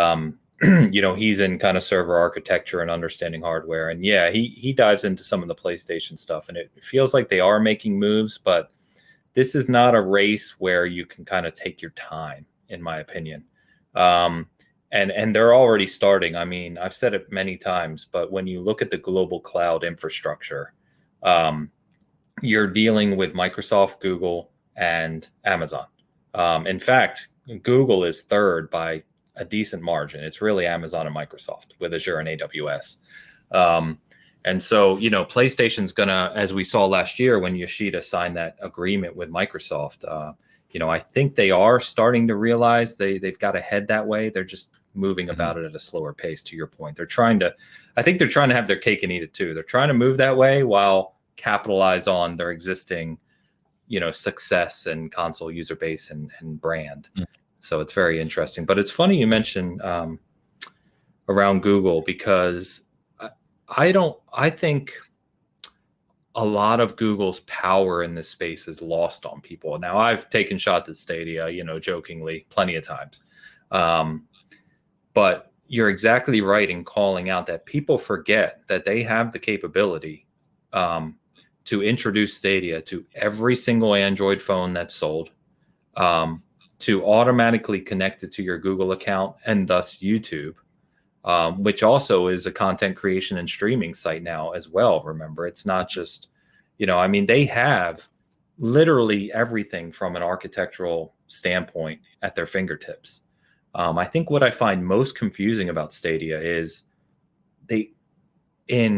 he's in kind of server architecture and understanding hardware. And he dives into some of the PlayStation stuff, and it feels like they are making moves, but this is not a race where you can kind of take your time, in my opinion. And they're already starting. I mean, I've said it many times, but when you look at the global cloud infrastructure, you're dealing with Microsoft, Google, and Amazon. In fact, Google is third by a decent margin. It's really Amazon and Microsoft with Azure and AWS. And so, PlayStation's gonna, as we saw last year when Yoshida signed that agreement with Microsoft, I think they are starting to realize they've got to head that way. They're just moving about it at a slower pace, to your point. I think they're trying to have their cake and eat it too. They're trying to move that way while capitalize on their existing success and console user base and brand. So it's very interesting. But it's funny you mentioned around Google, because I think a lot of Google's power in this space is lost on people. Now, I've taken shots at Stadia, jokingly plenty of times. But you're exactly right in calling out that people forget that they have the capability to introduce Stadia to every single Android phone that's sold, to automatically connect it to your Google account and thus YouTube, which also is a content creation and streaming site now as well. Remember, it's not just, they have literally everything from an architectural standpoint at their fingertips. I think what I find most confusing about Stadia is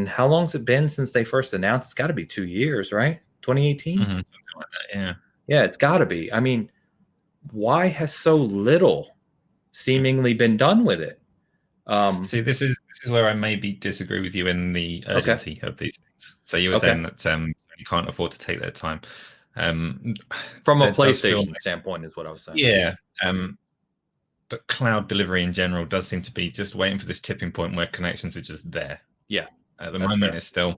how long's it been since they first announced? It's got to be 2 years, right? 2018? Something like that, yeah. Yeah, it's got to be. I mean, why has so little seemingly been done with it? See, this is where I maybe disagree with you in the urgency of these things. So you were saying that you can't afford to take their time. From a PlayStation standpoint is what I was saying. Yeah. But cloud delivery in general does seem to be just waiting for this tipping point where connections are just there. Yeah. At the moment, it's still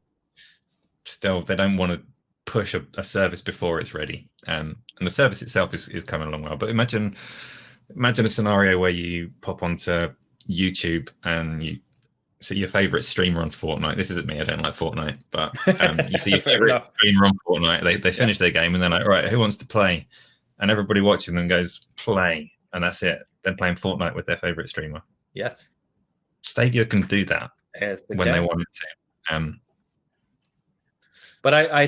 they don't want to push a service before it's ready. And the service itself is coming along well. But imagine a scenario where you pop onto YouTube and you see your favorite streamer on Fortnite. This isn't me, I don't like Fortnite, but you see your favorite streamer on Fortnite. They finish their game and they're like, right, who wants to play? And everybody watching them goes, play. And that's it. They're playing Fortnite with their favorite streamer. Yes. Stadia can do that when they want it to. But I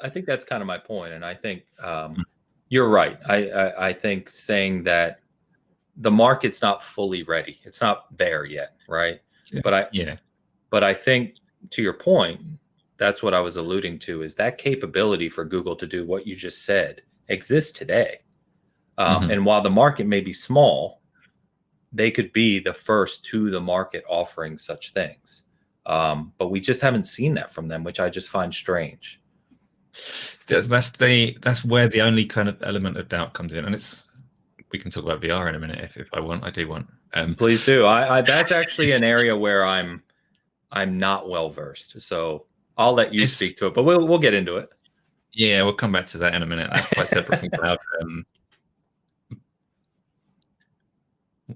think that's kind of my point. And I think you're right. I think saying that the market's not fully ready. It's not there yet, right? Yeah. But I think, to your point, that's what I was alluding to, is that capability for Google to do what you just said exists today. And while the market may be small, they could be the first to the market offering such things. But we just haven't seen that from them, which I just find strange. That's where the only kind of element of doubt comes in, and we can talk about VR in a minute if I want. I do want. Please do. I that's actually an area where I'm not well versed, so I'll let you speak to it. But we'll get into it. Yeah, we'll come back to that in a minute. That's quite separate from cloud.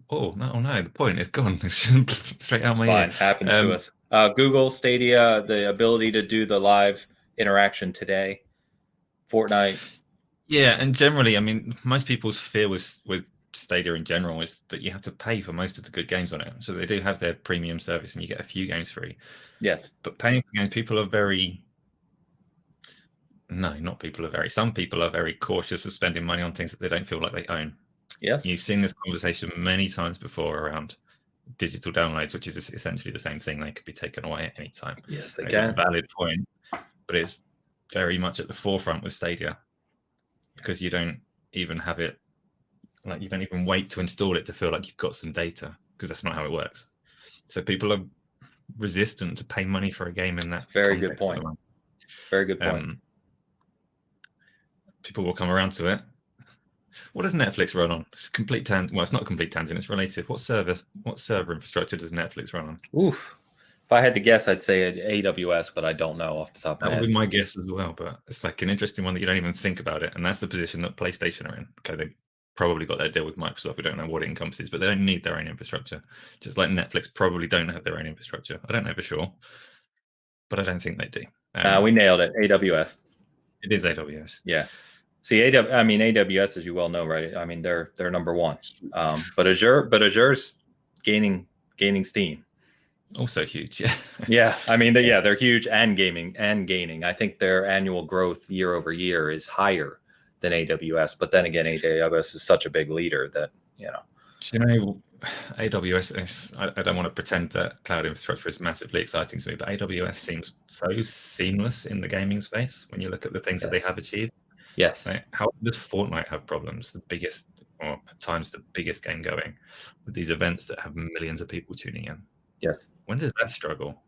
Oh no! The point is gone. It's just straight out my ear. Happens to us. Google Stadia, the ability to do the live interaction today. Fortnite. Yeah, and generally, I mean, most people's fear with Stadia in general is that you have to pay for most of the good games on it. So they do have their premium service, and you get a few games free. Yes, but paying for games, people are very. No, not people are very. Some people are very cautious of spending money on things that they don't feel like they own. Yes, you've seen this conversation many times before around digital downloads, which is essentially the same thing. They could be taken away at any time. Yes, they can. It's a valid point, but it's very much at the forefront with Stadia, because you don't even have it, like you don't even wait to install it to feel like you've got some data, because that's not how it works. So people are resistant to pay money for a game in that. Very good point. Very good point. People will come around to it. What does Netflix run on? It's complete tangent. Well, it's not a complete tangent. It's related. What server infrastructure does Netflix run on? Oof. If I had to guess, I'd say AWS, but I don't know off the top of my head. That would be my guess as well, but it's like an interesting one that you don't even think about it. And that's the position that PlayStation are in. Okay, they probably got their deal with Microsoft. We don't know what it encompasses, but they don't need their own infrastructure. Just like Netflix probably don't have their own infrastructure. I don't know for sure, but I don't think they do. We nailed it. AWS. It is AWS. Yeah. See, AWS, as you well know, right? I mean, they're number one. But Azure's gaining steam. Also huge, yeah. Yeah, I mean, they're huge and gaining. I think their annual growth year over year is higher than AWS. But then again, AWS is such a big leader that AWS is. I don't want to pretend that cloud infrastructure is massively exciting to me, but AWS seems so seamless in the gaming space when you look at the things that they have achieved. Yes. Like, how does Fortnite have problems? The biggest, or at times the biggest game going, with these events that have millions of people tuning in. Yes. When does that struggle?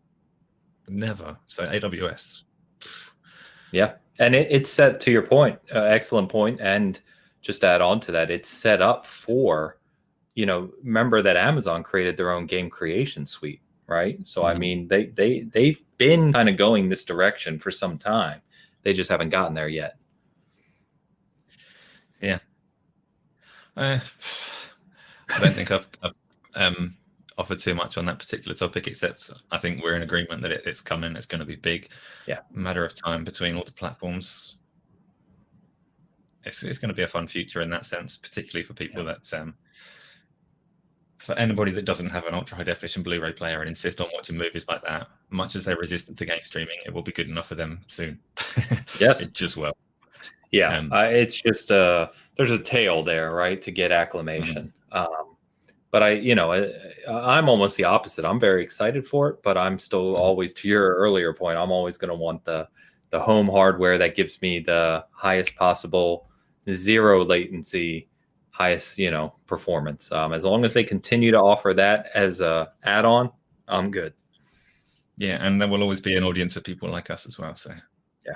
Never. So AWS, Yeah. And it's set, to your point, excellent point. And just to add on to that, it's set up for, remember that Amazon created their own game creation suite, right? So, I mean, they've been kind of going this direction for some time. They just haven't gotten there yet. Yeah. I don't think I've offered too much on that particular topic, except I think we're in agreement that it's coming. It's going to be big. Yeah. Matter of time between all the platforms. It's going to be a fun future in that sense, particularly for people that for anybody that doesn't have an ultra high definition Blu-ray player and insist on watching movies like that. Much as they're resistant to game streaming, it will be good enough for them soon. Yes, it just will. Yeah, it's just there's a tail there, right, to get acclimation. But I'm almost the opposite. I'm very excited for it, but I'm still always, to your earlier point, I'm always going to want the home hardware that gives me the highest possible zero latency, highest performance. As long as they continue to offer that as a add-on, I'm good. Yeah, and there will always be an audience of people like us as well. So yeah,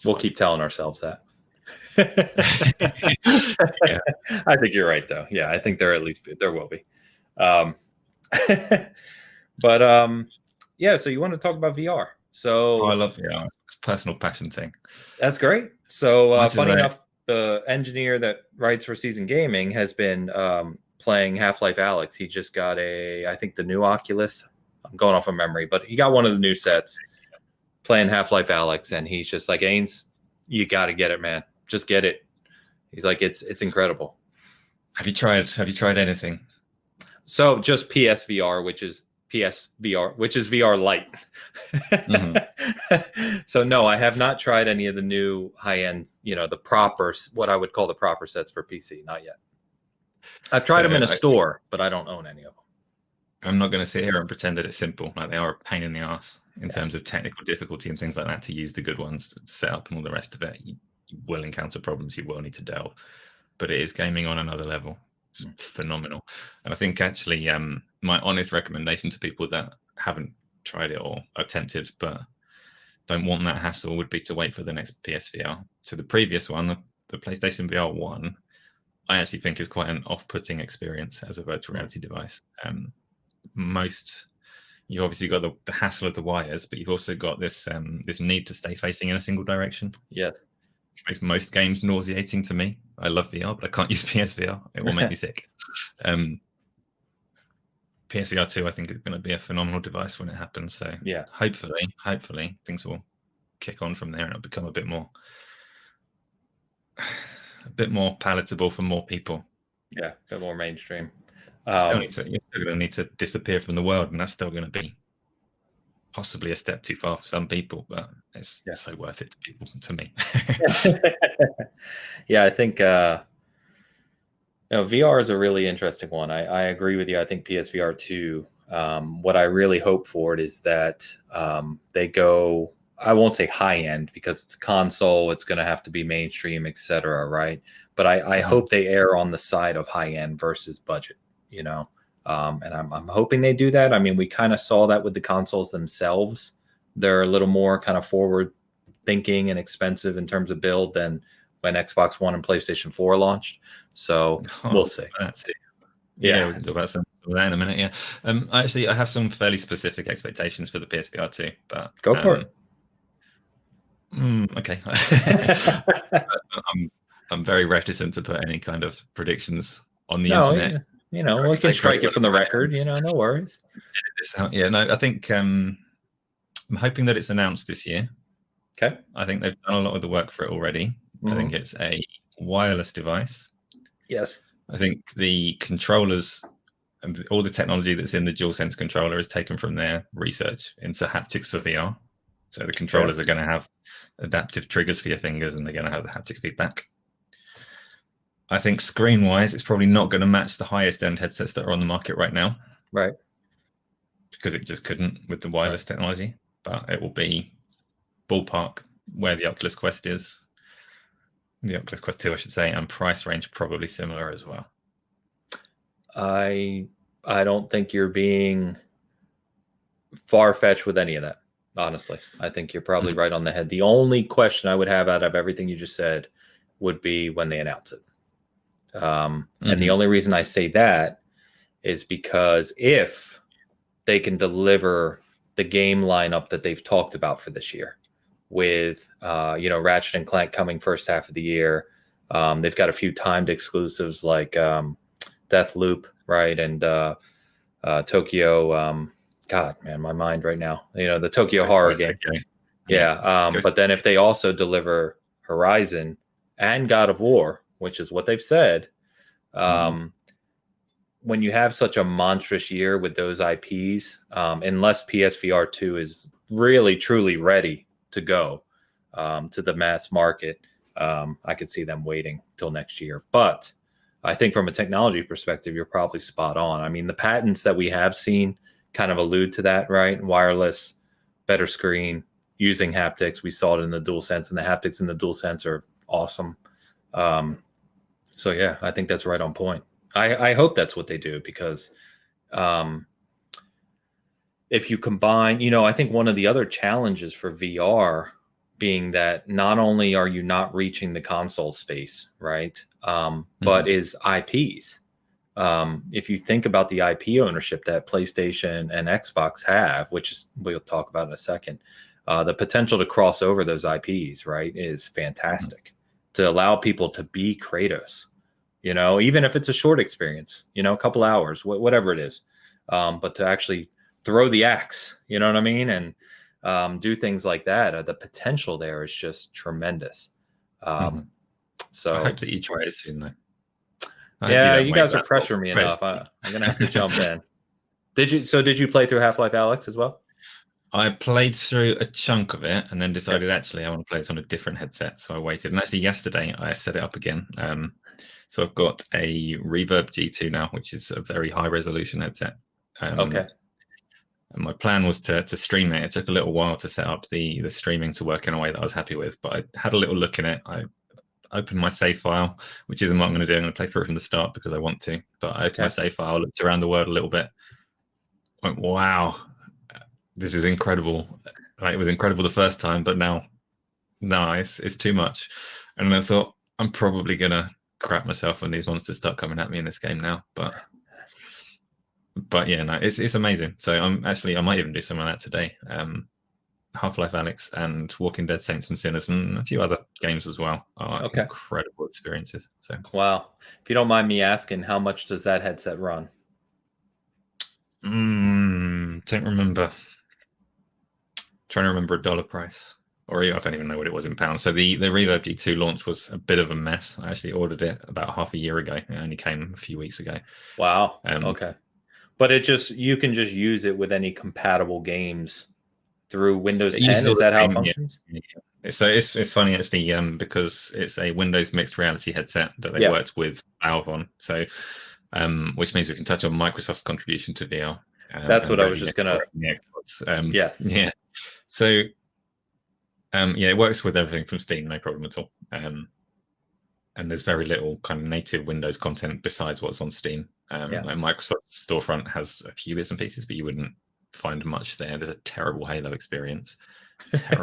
we'll keep telling ourselves that. Yeah. I think you're right, though. Yeah, I think there will be. But yeah, so you want to talk about VR? So I love VR. It's a personal passion thing. That's great. So funny enough, the engineer that writes for Season Gaming has been playing Half-Life Alyx. He just got I think the new Oculus. I'm going off of memory, but he got one of the new sets playing Half-Life Alyx, and he's just like, Ains, you got to get it, man. Just get it. He's like, it's incredible. Have you tried anything? So just PSVR, which is VR Lite. So no, I have not tried any of the new high-end, the proper, what I would call the proper sets for PC. Not yet. I've tried them in a store, but I don't own any of them. I'm not going to sit here and pretend that it's simple. Like, they are a pain in the ass in terms of technical difficulty and things like that to use the good ones to set up and all the rest of it. You will encounter problems. You will need to delve, but it is gaming on another level. It's phenomenal. And I think actually my honest recommendation to people that haven't tried it or attempted but don't want that hassle would be to wait for the next PSVR. So the previous one, the PlayStation VR 1, I actually think is quite an off-putting experience as a virtual reality device. You've obviously got the hassle of the wires, but you've also got this need to stay facing in a single direction. Yes. Which makes most games nauseating to me. I love VR, but I can't use PSVR. It will make me sick. PSVR 2, I think, is going to be a phenomenal device when it happens. So yeah, hopefully things will kick on from there and it'll become a bit more palatable for more people. Yeah, a bit more mainstream. You're still going to need to disappear from the world, and that's still going to be possibly a step too far for some people, but it's so worth it to me. Yeah, I think VR is a really interesting one. I agree with you. I think PSVR 2, what I really hope for it is that they go, I won't say high end because it's a console, it's going to have to be mainstream, etc. Right? But I hope they err on the side of high end versus budget. And I'm hoping they do that. I mean, we kind of saw that with the consoles themselves. They're a little more kind of forward thinking and expensive in terms of build than when Xbox One and PlayStation 4 launched. So we'll see. That's it. Yeah, we can talk about some of that in a minute. Yeah. Actually, I have some fairly specific expectations for the PSVR 2, but go for it. Okay. I'm very reticent to put any kind of predictions on the internet. We can strike it from the record. No worries. Yeah, no, I think I'm hoping that it's announced this year. Okay. I think they've done a lot of the work for it already. I think it's a wireless device. Yes. I think the controllers and all the technology that's in the DualSense controller is taken from their research into haptics for VR. So the controllers are going to have adaptive triggers for your fingers, and they're going to have the haptic feedback. I think screen-wise, it's probably not going to match the highest-end headsets that are on the market right now. Right. Because it just couldn't with the wireless technology. But it will be ballpark where the Oculus Quest is. The Oculus Quest 2, I should say, and price range probably similar as well. I don't think you're being far-fetched with any of that. Honestly, I think you're probably right on the head. The only question I would have out of everything you just said would be when they announce it. And the only reason I say that is because if they can deliver the game lineup that they've talked about for this year, with Ratchet and Clank coming first half of the year, they've got a few timed exclusives like Deathloop, right, and Tokyo. God, man, my mind right now. The Tokyo horror game. Okay. Yeah. But then if they also deliver Horizon and God of War, which is what they've said, when you have such a monstrous year with those IPs, unless PSVR 2 is really, truly ready to go to the mass market, I could see them waiting till next year. But I think from a technology perspective, you're probably spot on. I mean, the patents that we have seen kind of allude to that, right? Wireless, better screen, using haptics. We saw it in the DualSense, and the haptics in the DualSense are awesome. So yeah, I think that's right on point. I hope that's what they do, because if you combine, I think one of the other challenges for VR being that not only are you not reaching the console space, right? But is IPs. If you think about the IP ownership that PlayStation and Xbox have, which is, we'll talk about in a second, the potential to cross over those IPs, right, is fantastic. To allow people to be Kratos, even if it's a short experience, a couple hours, whatever it is, but to actually throw the axe, you know what I mean, and do things like that. The potential there is just tremendous. So I hope that you try it soon, though. Yeah, you guys are pressuring me enough. I'm gonna have to jump in. Did you play through Half-Life Alyx as well? I played through a chunk of it and then decided actually I want to play this on a different headset. So I waited. And actually yesterday I set it up again. So I've got a Reverb G2 now, which is a very high resolution headset. Okay. And my plan was to stream it. It took a little while to set up the streaming to work in a way that I was happy with. But I had a little look in it. I opened my save file, which isn't what I'm going to do. I'm going to play through it from the start because I want to. But I opened my save file, looked around the world a little bit. Went, wow. This is incredible. It was incredible the first time, but now it's too much. And I thought, I'm probably gonna crap myself when these monsters start coming at me in this game now. But yeah, no, it's amazing. So I might even do some of that today. Half-Life Alyx and Walking Dead Saints and Sinners and a few other games as well are incredible experiences. So wow. If you don't mind me asking, how much does that headset run? Don't remember. Trying to remember a dollar price, or I don't even know what it was in pounds. So the Reverb G2 launch was a bit of a mess. I actually ordered it about half a year ago. It only came a few weeks ago. Wow. Okay. But you can just use it with any compatible games through Windows 10. Is that how it functions? Yeah. So it's funny actually, because it's a Windows mixed reality headset that they worked with Valve on. So which means we can touch on Microsoft's contribution to VR. That's what I was just gonna. Yes. Yeah. So, it works with everything from Steam, no problem at all. And there's very little kind of native Windows content besides what's on Steam. Like Microsoft's storefront has a few bits and pieces, but you wouldn't find much there. There's a terrible Halo experience. Because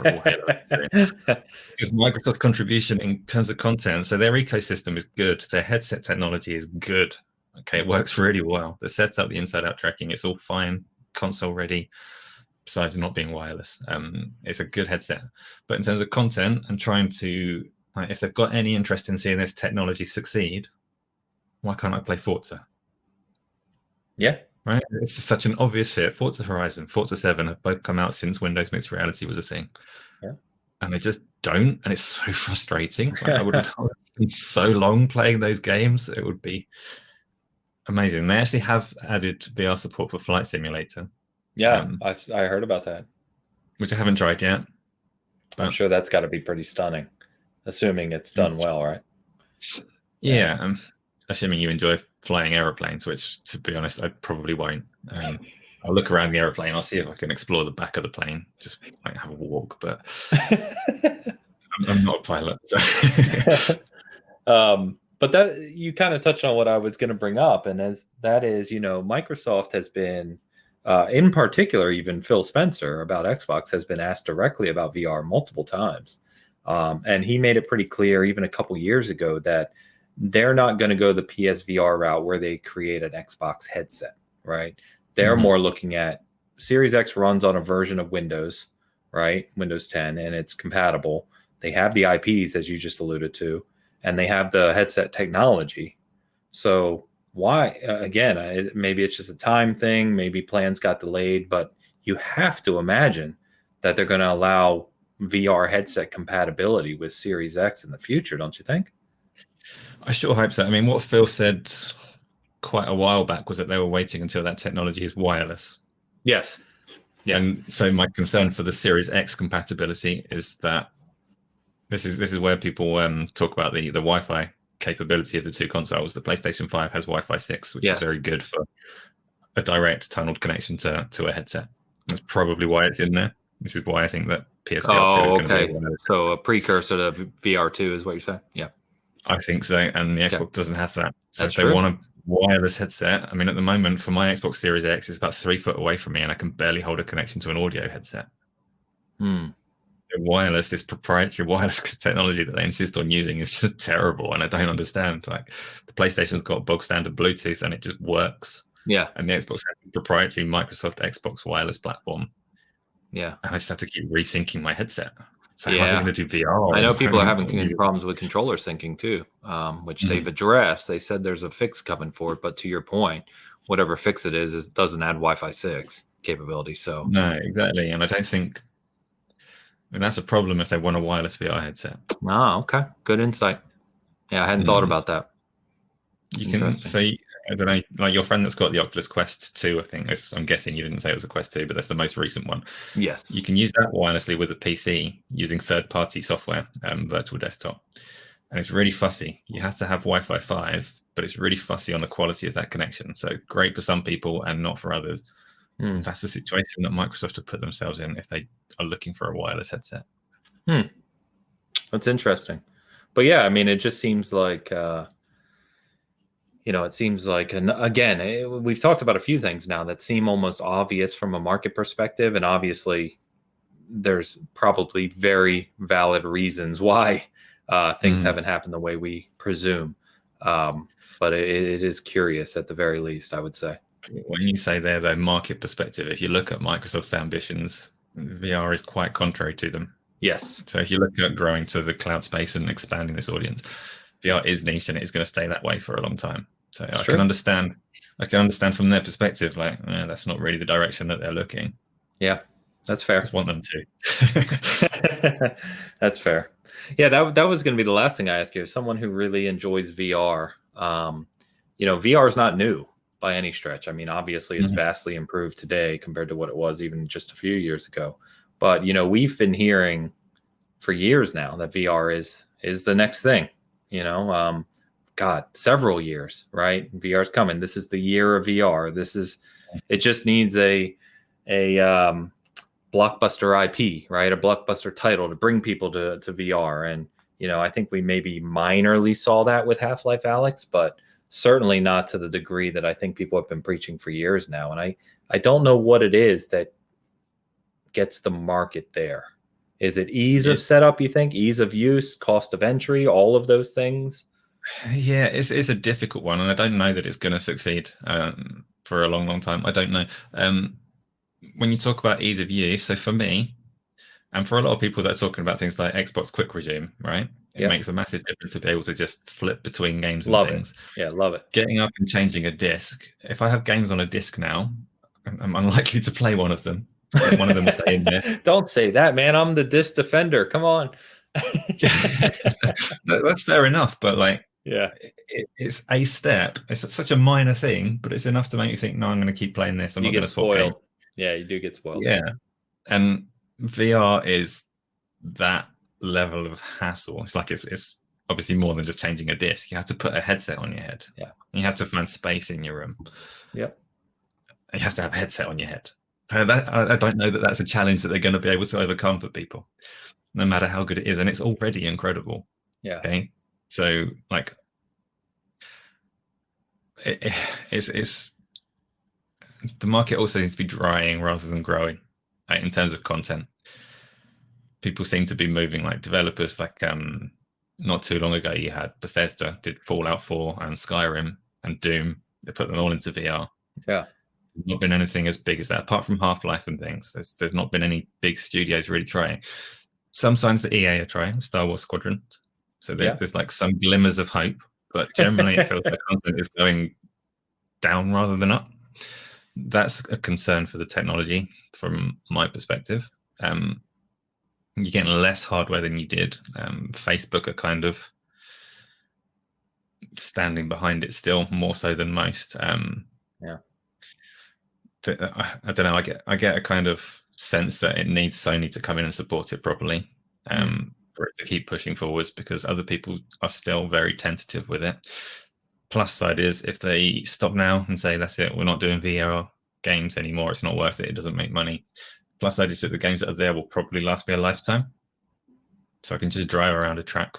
Microsoft's contribution in terms of content, so their ecosystem is good. Their headset technology is good. Okay, it works really well. The setup, the inside-out tracking, it's all fine, console ready. Besides not being wireless, it's a good headset. But in terms of content and trying to, if they've got any interest in seeing this technology succeed, why can't I play Forza? Yeah. Right? It's just such an obvious fit. Forza Horizon, Forza 7 have both come out since Windows Mixed Reality was a thing. Yeah. And they just don't. And it's so frustrating. I would have thought it's been so long playing those games. It would be amazing. They actually have added VR support for Flight Simulator. Yeah, I heard about that. Which I haven't tried yet. I'm sure that's got to be pretty stunning, assuming it's done well, right? Yeah, assuming you enjoy flying aeroplanes, which, to be honest, I probably won't. I'll look around the aeroplane. I'll see if I can explore the back of the plane, just like have a walk. But I'm not a pilot. But that you kind of touched on what I was going to bring up, and that is, Microsoft has been in particular, even Phil Spencer about Xbox has been asked directly about VR multiple times. And he made it pretty clear even a couple years ago that they're not going to go the PSVR route where they create an Xbox headset, right? They're more looking at Series X runs on a version of Windows, right? Windows 10, and it's compatible. They have the IPs, as you just alluded to, and they have the headset technology. So why, again, maybe it's just a time thing, maybe plans got delayed, but you have to imagine that they're going to allow VR headset compatibility with Series X in the future, don't you think? I sure hope so. I mean, what Phil said quite a while back was that they were waiting until that technology is wireless. Yes. Yeah. And so my concern for the Series X compatibility is that this is where people talk about the Wi-Fi capability of the two consoles. The PlayStation 5 has Wi-Fi 6, which is very good for a direct tunneled connection to a headset. That's probably why it's in there. This is why I think that PSVR 2 is going to be so a precursor to VR2 is what you're saying? Yeah. I think so, and the Xbox doesn't have that. So That's if they want a wireless headset, I mean, at the moment, for my Xbox Series X, it's about 3 foot away from me, and I can barely hold a connection to an audio headset. The wireless, this proprietary wireless technology that they insist on using is just terrible, and I don't understand. Like, the PlayStation's got bog standard Bluetooth, and it just works. Yeah. And the Xbox has a proprietary Microsoft Xbox wireless platform. Yeah. And I just have to keep resyncing my headset. So how are they going to do VR? I know people are having problems with controller syncing too, which they've addressed. They said there's a fix coming for it, but to your point, whatever fix it is, it doesn't add Wi-Fi 6 capability. So no, exactly. And I don't think, and that's a problem if they want a wireless VR headset. Oh, okay. Good insight. Yeah, I hadn't thought about that. You can say, I don't know, like your friend that's got the Oculus Quest 2, I think, I'm guessing you didn't say it was a Quest 2, but that's the most recent one. Yes. You can use that wirelessly with a PC using third-party software, virtual desktop. And it's really fussy. You have to have Wi-Fi 5, but it's really fussy on the quality of that connection. So great for some people and not for others. That's the situation that Microsoft have put themselves in if they are looking for a wireless headset. That's interesting. But yeah, I mean, it just seems like... it seems like, and again, we've talked about a few things now that seem almost obvious from a market perspective. And obviously, there's probably very valid reasons why things haven't happened the way we presume. But it is curious at the very least, I would say. When you say there, the market perspective, if you look at Microsoft's ambitions, VR is quite contrary to them. Yes. So if you look at growing to the cloud space and expanding this audience, VR is niche and it's going to stay that way for a long time. So I can understand from their perspective, like, that's not really the direction that they're looking. Yeah, that's fair. I just want them to. That's fair. Yeah, that was going to be the last thing I asked you. Someone who really enjoys VR, VR is not new by any stretch. I mean, obviously it's vastly improved today compared to what it was even just a few years ago. But, we've been hearing for years now that VR is the next thing, several years, right? VR is coming. This is the year of VR. It just needs a blockbuster IP, right? A blockbuster title to bring people to VR. And, I think we maybe minorly saw that with Half-Life Alyx, but certainly not to the degree that I think people have been preaching for years now. And I don't know what it is that gets the market there. Is it ease of setup, you think? Ease of use, cost of entry, all of those things? Yeah, it's a difficult one, and I don't know that it's going to succeed for a long, long time. I don't know. When you talk about ease of use, so for me, and for a lot of people that are talking about things like Xbox Quick Resume, right? It makes a massive difference to be able to just flip between games and things. Yeah, love it. Getting up and changing a disc. If I have games on a disc now, I'm unlikely to play one of them. One of them will stay in there. Don't say that, man. I'm the disc defender. Come on. That's fair enough, but it's a step. It's such a minor thing, but it's enough to make you think, no, I'm going to keep playing this. I'm not going to swap game. Yeah, you do get spoiled. Yeah, and VR is that level of hassle. It's like it's obviously more than just changing a disc. You have to put a headset on your head. Yeah, you have to find space in your room. Yep, you have to have a headset on your head. I don't know that that's a challenge that they're going to be able to overcome for people, no matter how good it is, and it's already incredible. Yeah. Okay. So it's the market also seems to be drying rather than growing in terms of content. People seem to be moving, like developers, like not too long ago you had Bethesda did Fallout 4 and Skyrim and Doom. They put them all into VR. Yeah. There's not been anything as big as that, apart from Half-Life and things. There's not been any big studios really trying. Some signs that EA are trying, Star Wars Squadron. So there's like some glimmers of hope, but generally it feels like content is going down rather than up. That's a concern for the technology from my perspective. You're getting less hardware than you did. Facebook are kind of standing behind it still more so than most. Yeah. I don't know. I get a kind of sense that it needs Sony to come in and support it properly for it to keep pushing forwards, because other people are still very tentative with it. Plus side is, if they stop now and say that's it, we're not doing VR games anymore, it's not worth it, it doesn't make money. Plus side is that the games that are there will probably last me a lifetime. So I can just drive around a track,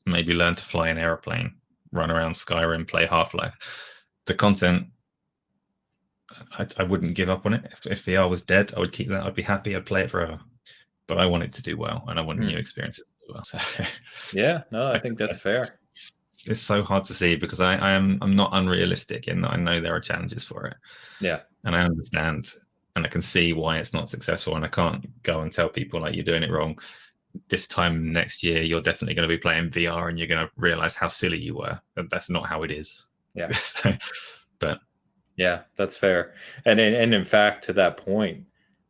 maybe learn to fly an airplane, run around Skyrim, play Half-Life. The content, I wouldn't give up on it. If VR was dead, I would keep that. I'd be happy. I'd play it forever. But I want it to do well, and I want new experiences as well. So yeah, no, I think that's fair. It's so hard to see, because I'm not unrealistic in that I know there are challenges for it. Yeah. And I understand, and I can see why it's not successful, and I can't go and tell people like, you're doing it wrong. This time next year, you're definitely going to be playing VR and you're going to realize how silly you were. That's not how it is. Yeah. So, but yeah, that's fair. And in fact, to that point,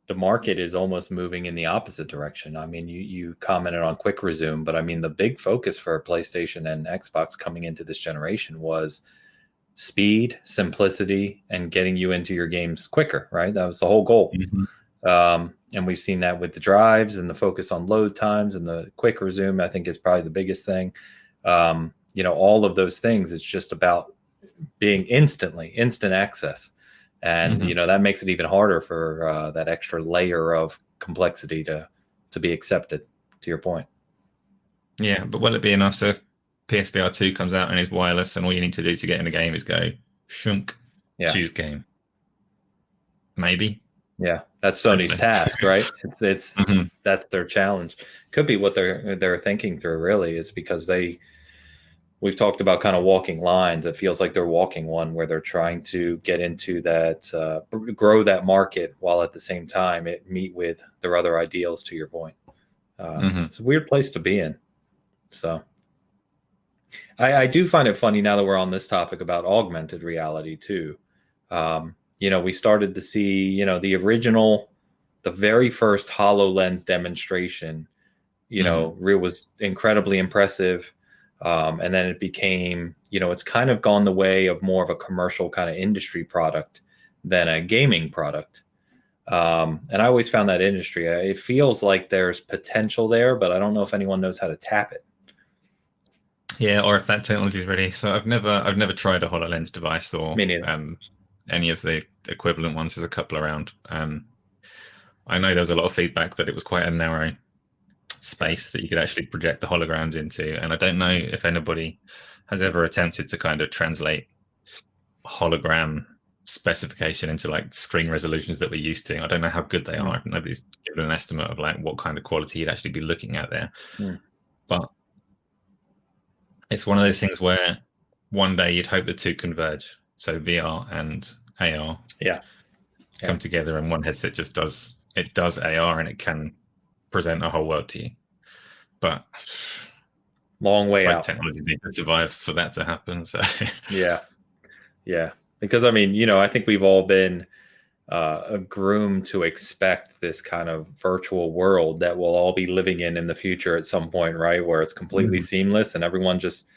the market is almost moving in the opposite direction. I mean, you commented on quick resume, but I mean, the big focus for PlayStation and Xbox coming into this generation was speed, simplicity, and getting you into your games quicker, right? That was the whole goal. And we've seen that with the drives and the focus on load times, and the quick resume, I think, is probably the biggest thing. All of those things, it's just about being instant access. And, that makes it even harder for that extra layer of complexity to be accepted, to your point. Yeah, but will it be enough? So if PSVR 2 comes out and is wireless, and all you need to do to get in a game is go shunk, choose game. Maybe. Yeah, that's Sony's task, right? It's that's their challenge. Could be what they're thinking through, really, is because we've talked about kind of walking lines. It feels like they're walking one, where they're trying to get into that, grow that market, while at the same time it meet with their other ideals, to your point. It's a weird place to be in. So I do find it funny, now that we're on this topic about augmented reality too. We started to see, the very first HoloLens demonstration, was incredibly impressive. And then it became, it's kind of gone the way of more of a commercial kind of industry product than a gaming product. And I always found that industry, it feels like there's potential there, but I don't know if anyone knows how to tap it. Yeah, or if that technology is ready. So I've never tried a HoloLens device, or any of the equivalent ones. There's a couple around. I know there was a lot of feedback that it was quite a narrow space that you could actually project the holograms into, and I don't know if anybody has ever attempted to kind of translate hologram specification into like screen resolutions that we're used to. I don't know how good they are. Nobody's given an estimate of like what kind of quality you'd actually be looking at there. But it's one of those things where one day you'd hope the two converge. So VR and AR come together, and one headset just does AR, and it can present a whole world to you. But long way out. Technology needs to survive for that to happen. So yeah. Because I mean, I think we've all been groomed to expect this kind of virtual world that we'll all be living in the future at some point, right? Where it's completely seamless, and everyone just,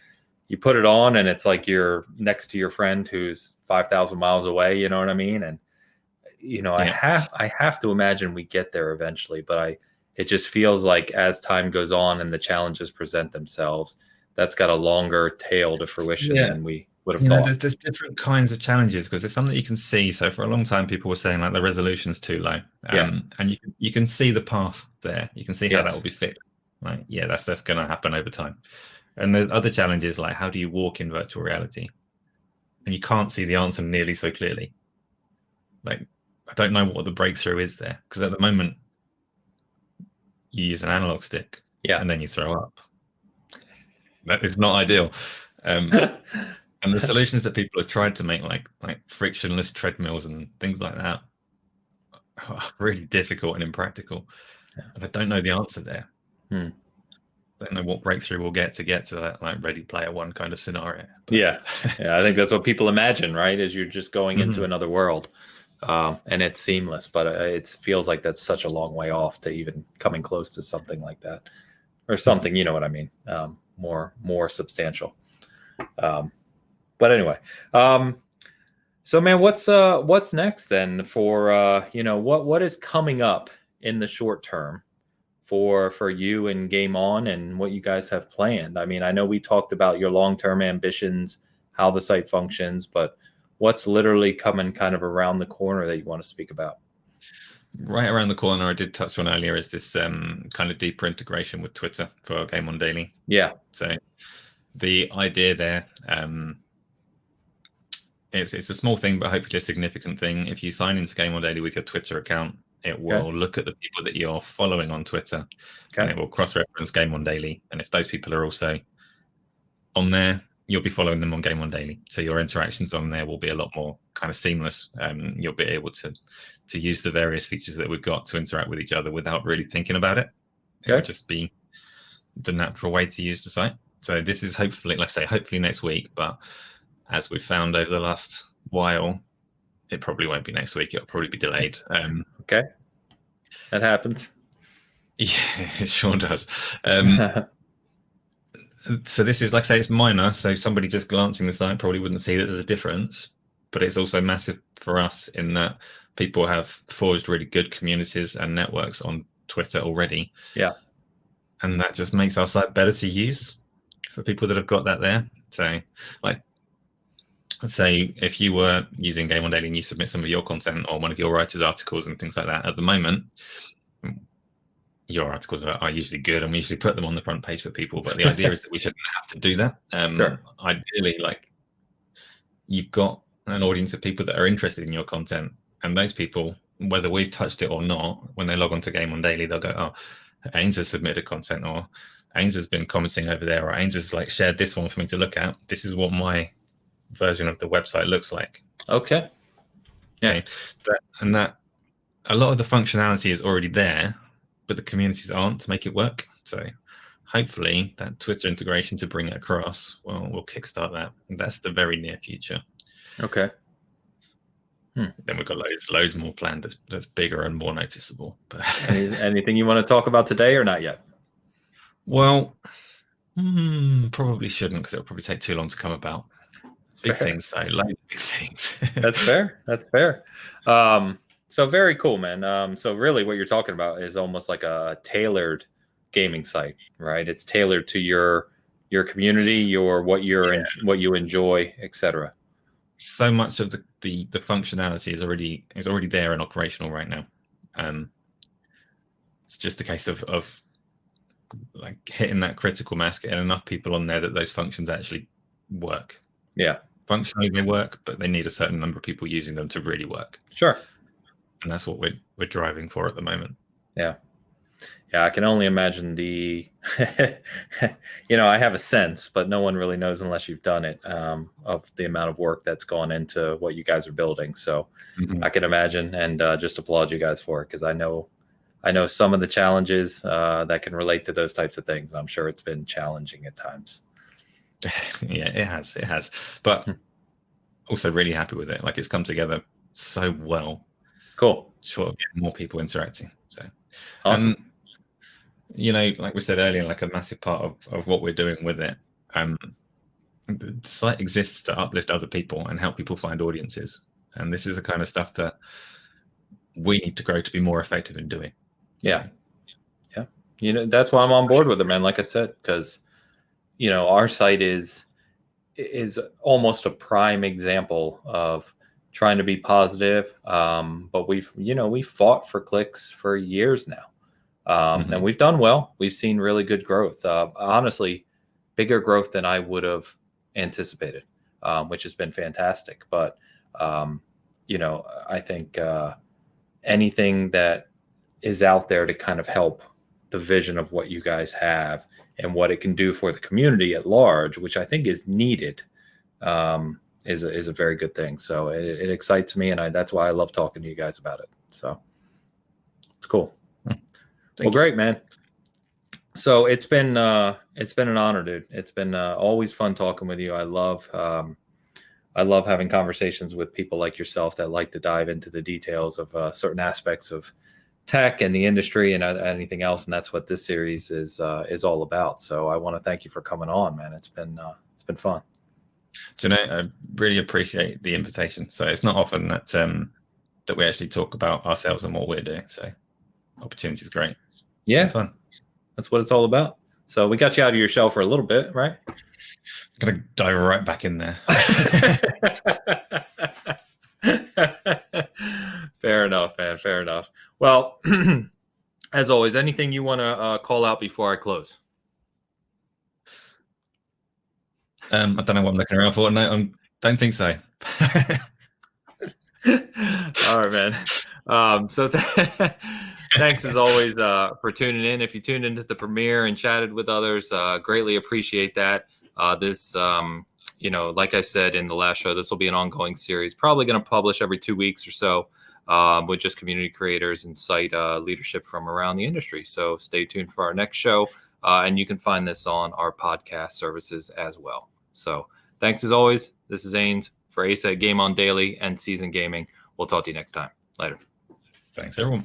you put it on and it's like you're next to your friend who's 5,000 miles away. You know what I mean? And, I have to imagine we get there eventually, but it just feels like as time goes on and the challenges present themselves, that's got a longer tail to fruition than we would have thought. There's different kinds of challenges, because there's some that you can see. So for a long time, people were saying like the resolution's too low, and you can see the path there. You can see how that will be fixed. Like, that's going to happen over time. And the other challenges, like how do you walk in virtual reality? And you can't see the answer nearly so clearly. Like, I don't know what the breakthrough is there, because at the moment you use an analog stick and then you throw up. That is not ideal. And the solutions that people have tried to make, like frictionless treadmills and things like that, are really difficult and impractical. And I don't know the answer there. I don't know what breakthrough we'll get to that like Ready Player One kind of scenario. But yeah, I think that's what people imagine, right? Is you're just going into another world, and it's seamless. But it feels like that's such a long way off to even coming close to something like that, or something. You know what I mean? More substantial. But anyway, so man, what's next then for what is coming up in the short term for you and Game On, and what you guys have planned? I mean, I know we talked about your long-term ambitions, how the site functions, but what's literally coming kind of around the corner that you want to speak about? Right around the corner, I did touch on earlier, is this kind of deeper integration with Twitter for Game On Daily. Yeah. So the idea there, it's a small thing, but hopefully a significant thing. If you sign into Game On Daily with your Twitter account, it will look at the people that you're following on Twitter, and it will cross-reference Game On Daily. And if those people are also on there, you'll be following them on Game On Daily. So your interactions on there will be a lot more kind of seamless. You'll be able to use the various features that we've got to interact with each other without really thinking about it. It will just be the natural way to use the site. So this is hopefully, let's say, hopefully next week. But as we've found over the last while, it probably won't be next week. It'll probably be delayed. That happens. Yeah, it sure does. So this is, like I say, it's minor. So somebody just glancing the site probably wouldn't see that there's a difference. But it's also massive for us in that people have forged really good communities and networks on Twitter already. Yeah. And that just makes our site better to use for people that have got that there. So, like, let's say if you were using Game On Daily and you submit some of your content or one of your writers' articles and things like that, at the moment, your articles are usually good, and we usually put them on the front page for people. But the idea is that we shouldn't have to do that. Ideally, like, you've got an audience of people that are interested in your content, and those people, whether we've touched it or not, when they log on to Game On Daily, they'll go, "Oh, Ains has submitted content, or Ains has been commenting over there, or Ains has like shared this one for me to look at. This is what my version of the website looks like." Okay. And that a lot of the functionality is already there, but the communities aren't to make it work. So hopefully that Twitter integration to bring it across, well, we'll kickstart that. And that's the very near future. Okay. Then we've got loads more planned that's bigger and more noticeable. But anything you want to talk about today or not yet? Well, probably shouldn't, because it'll probably take too long to come about. Big things, though. Loads of big things. That's fair. That's fair. So very cool, man. So really what you're talking about is almost like a tailored gaming site, right? It's tailored to your community, what you enjoy, etc. So much of the functionality is already there and operational right now. It's just a case of like hitting that critical mass, getting enough people on there that those functions actually work. Yeah. Functionally they work, but they need a certain number of people using them to really work. Sure. And that's what we're driving for at the moment. Yeah. I can only imagine the, I have a sense, but no one really knows unless you've done it, of the amount of work that's gone into what you guys are building. So I can imagine, and just applaud you guys for it, because I know some of the challenges that can relate to those types of things. I'm sure it's been challenging at times. Yeah, it has. But also really happy with it. Like, it's come together so well. Cool. Short of getting more people interacting. So awesome. Like we said earlier, like a massive part of what we're doing with it, the site exists to uplift other people and help people find audiences. And this is the kind of stuff that we need to grow to be more effective in doing. So, yeah. That's why I'm on board with it, man. Like I said, because our site is almost a prime example of trying to be positive. But we've fought for clicks for years now. And we've done well. We've seen really good growth. Honestly, bigger growth than I would have anticipated, which has been fantastic. But I think anything that is out there to kind of help the vision of what you guys have and what it can do for the community at large, which I think is needed, is a very good thing. So it excites me, and that's why I love talking to you guys about it. So it's cool. Well, great, man. So it's been an honor, dude. It's been always fun talking with you. I love having conversations with people like yourself that like to dive into the details of certain aspects of tech and the industry and anything else. And that's what this series is all about. So I want to thank you for coming on, man. It's been fun. Do you know, I really appreciate the invitation. So it's not often that we actually talk about ourselves and what we're doing. So opportunity is great. It's been fun. That's what it's all about. So we got you out of your shell for a little bit, right? Gonna dive right back in there. Fair enough, man. Fair enough. Well, as always, anything you want to call out before I close? I don't know what I'm looking around for. No, I don't think so. All right, man. So thanks as always for tuning in. If you tuned into the premiere and chatted with others, greatly appreciate that. This, like I said in the last show, this will be an ongoing series, probably going to publish every 2 weeks or so, with just community creators and site leadership from around the industry. So stay tuned for our next show. And you can find this on our podcast services as well. So thanks as always. This is Ains for Gameon Daily and Season Gaming. We'll talk to you next time. Later. Thanks, everyone.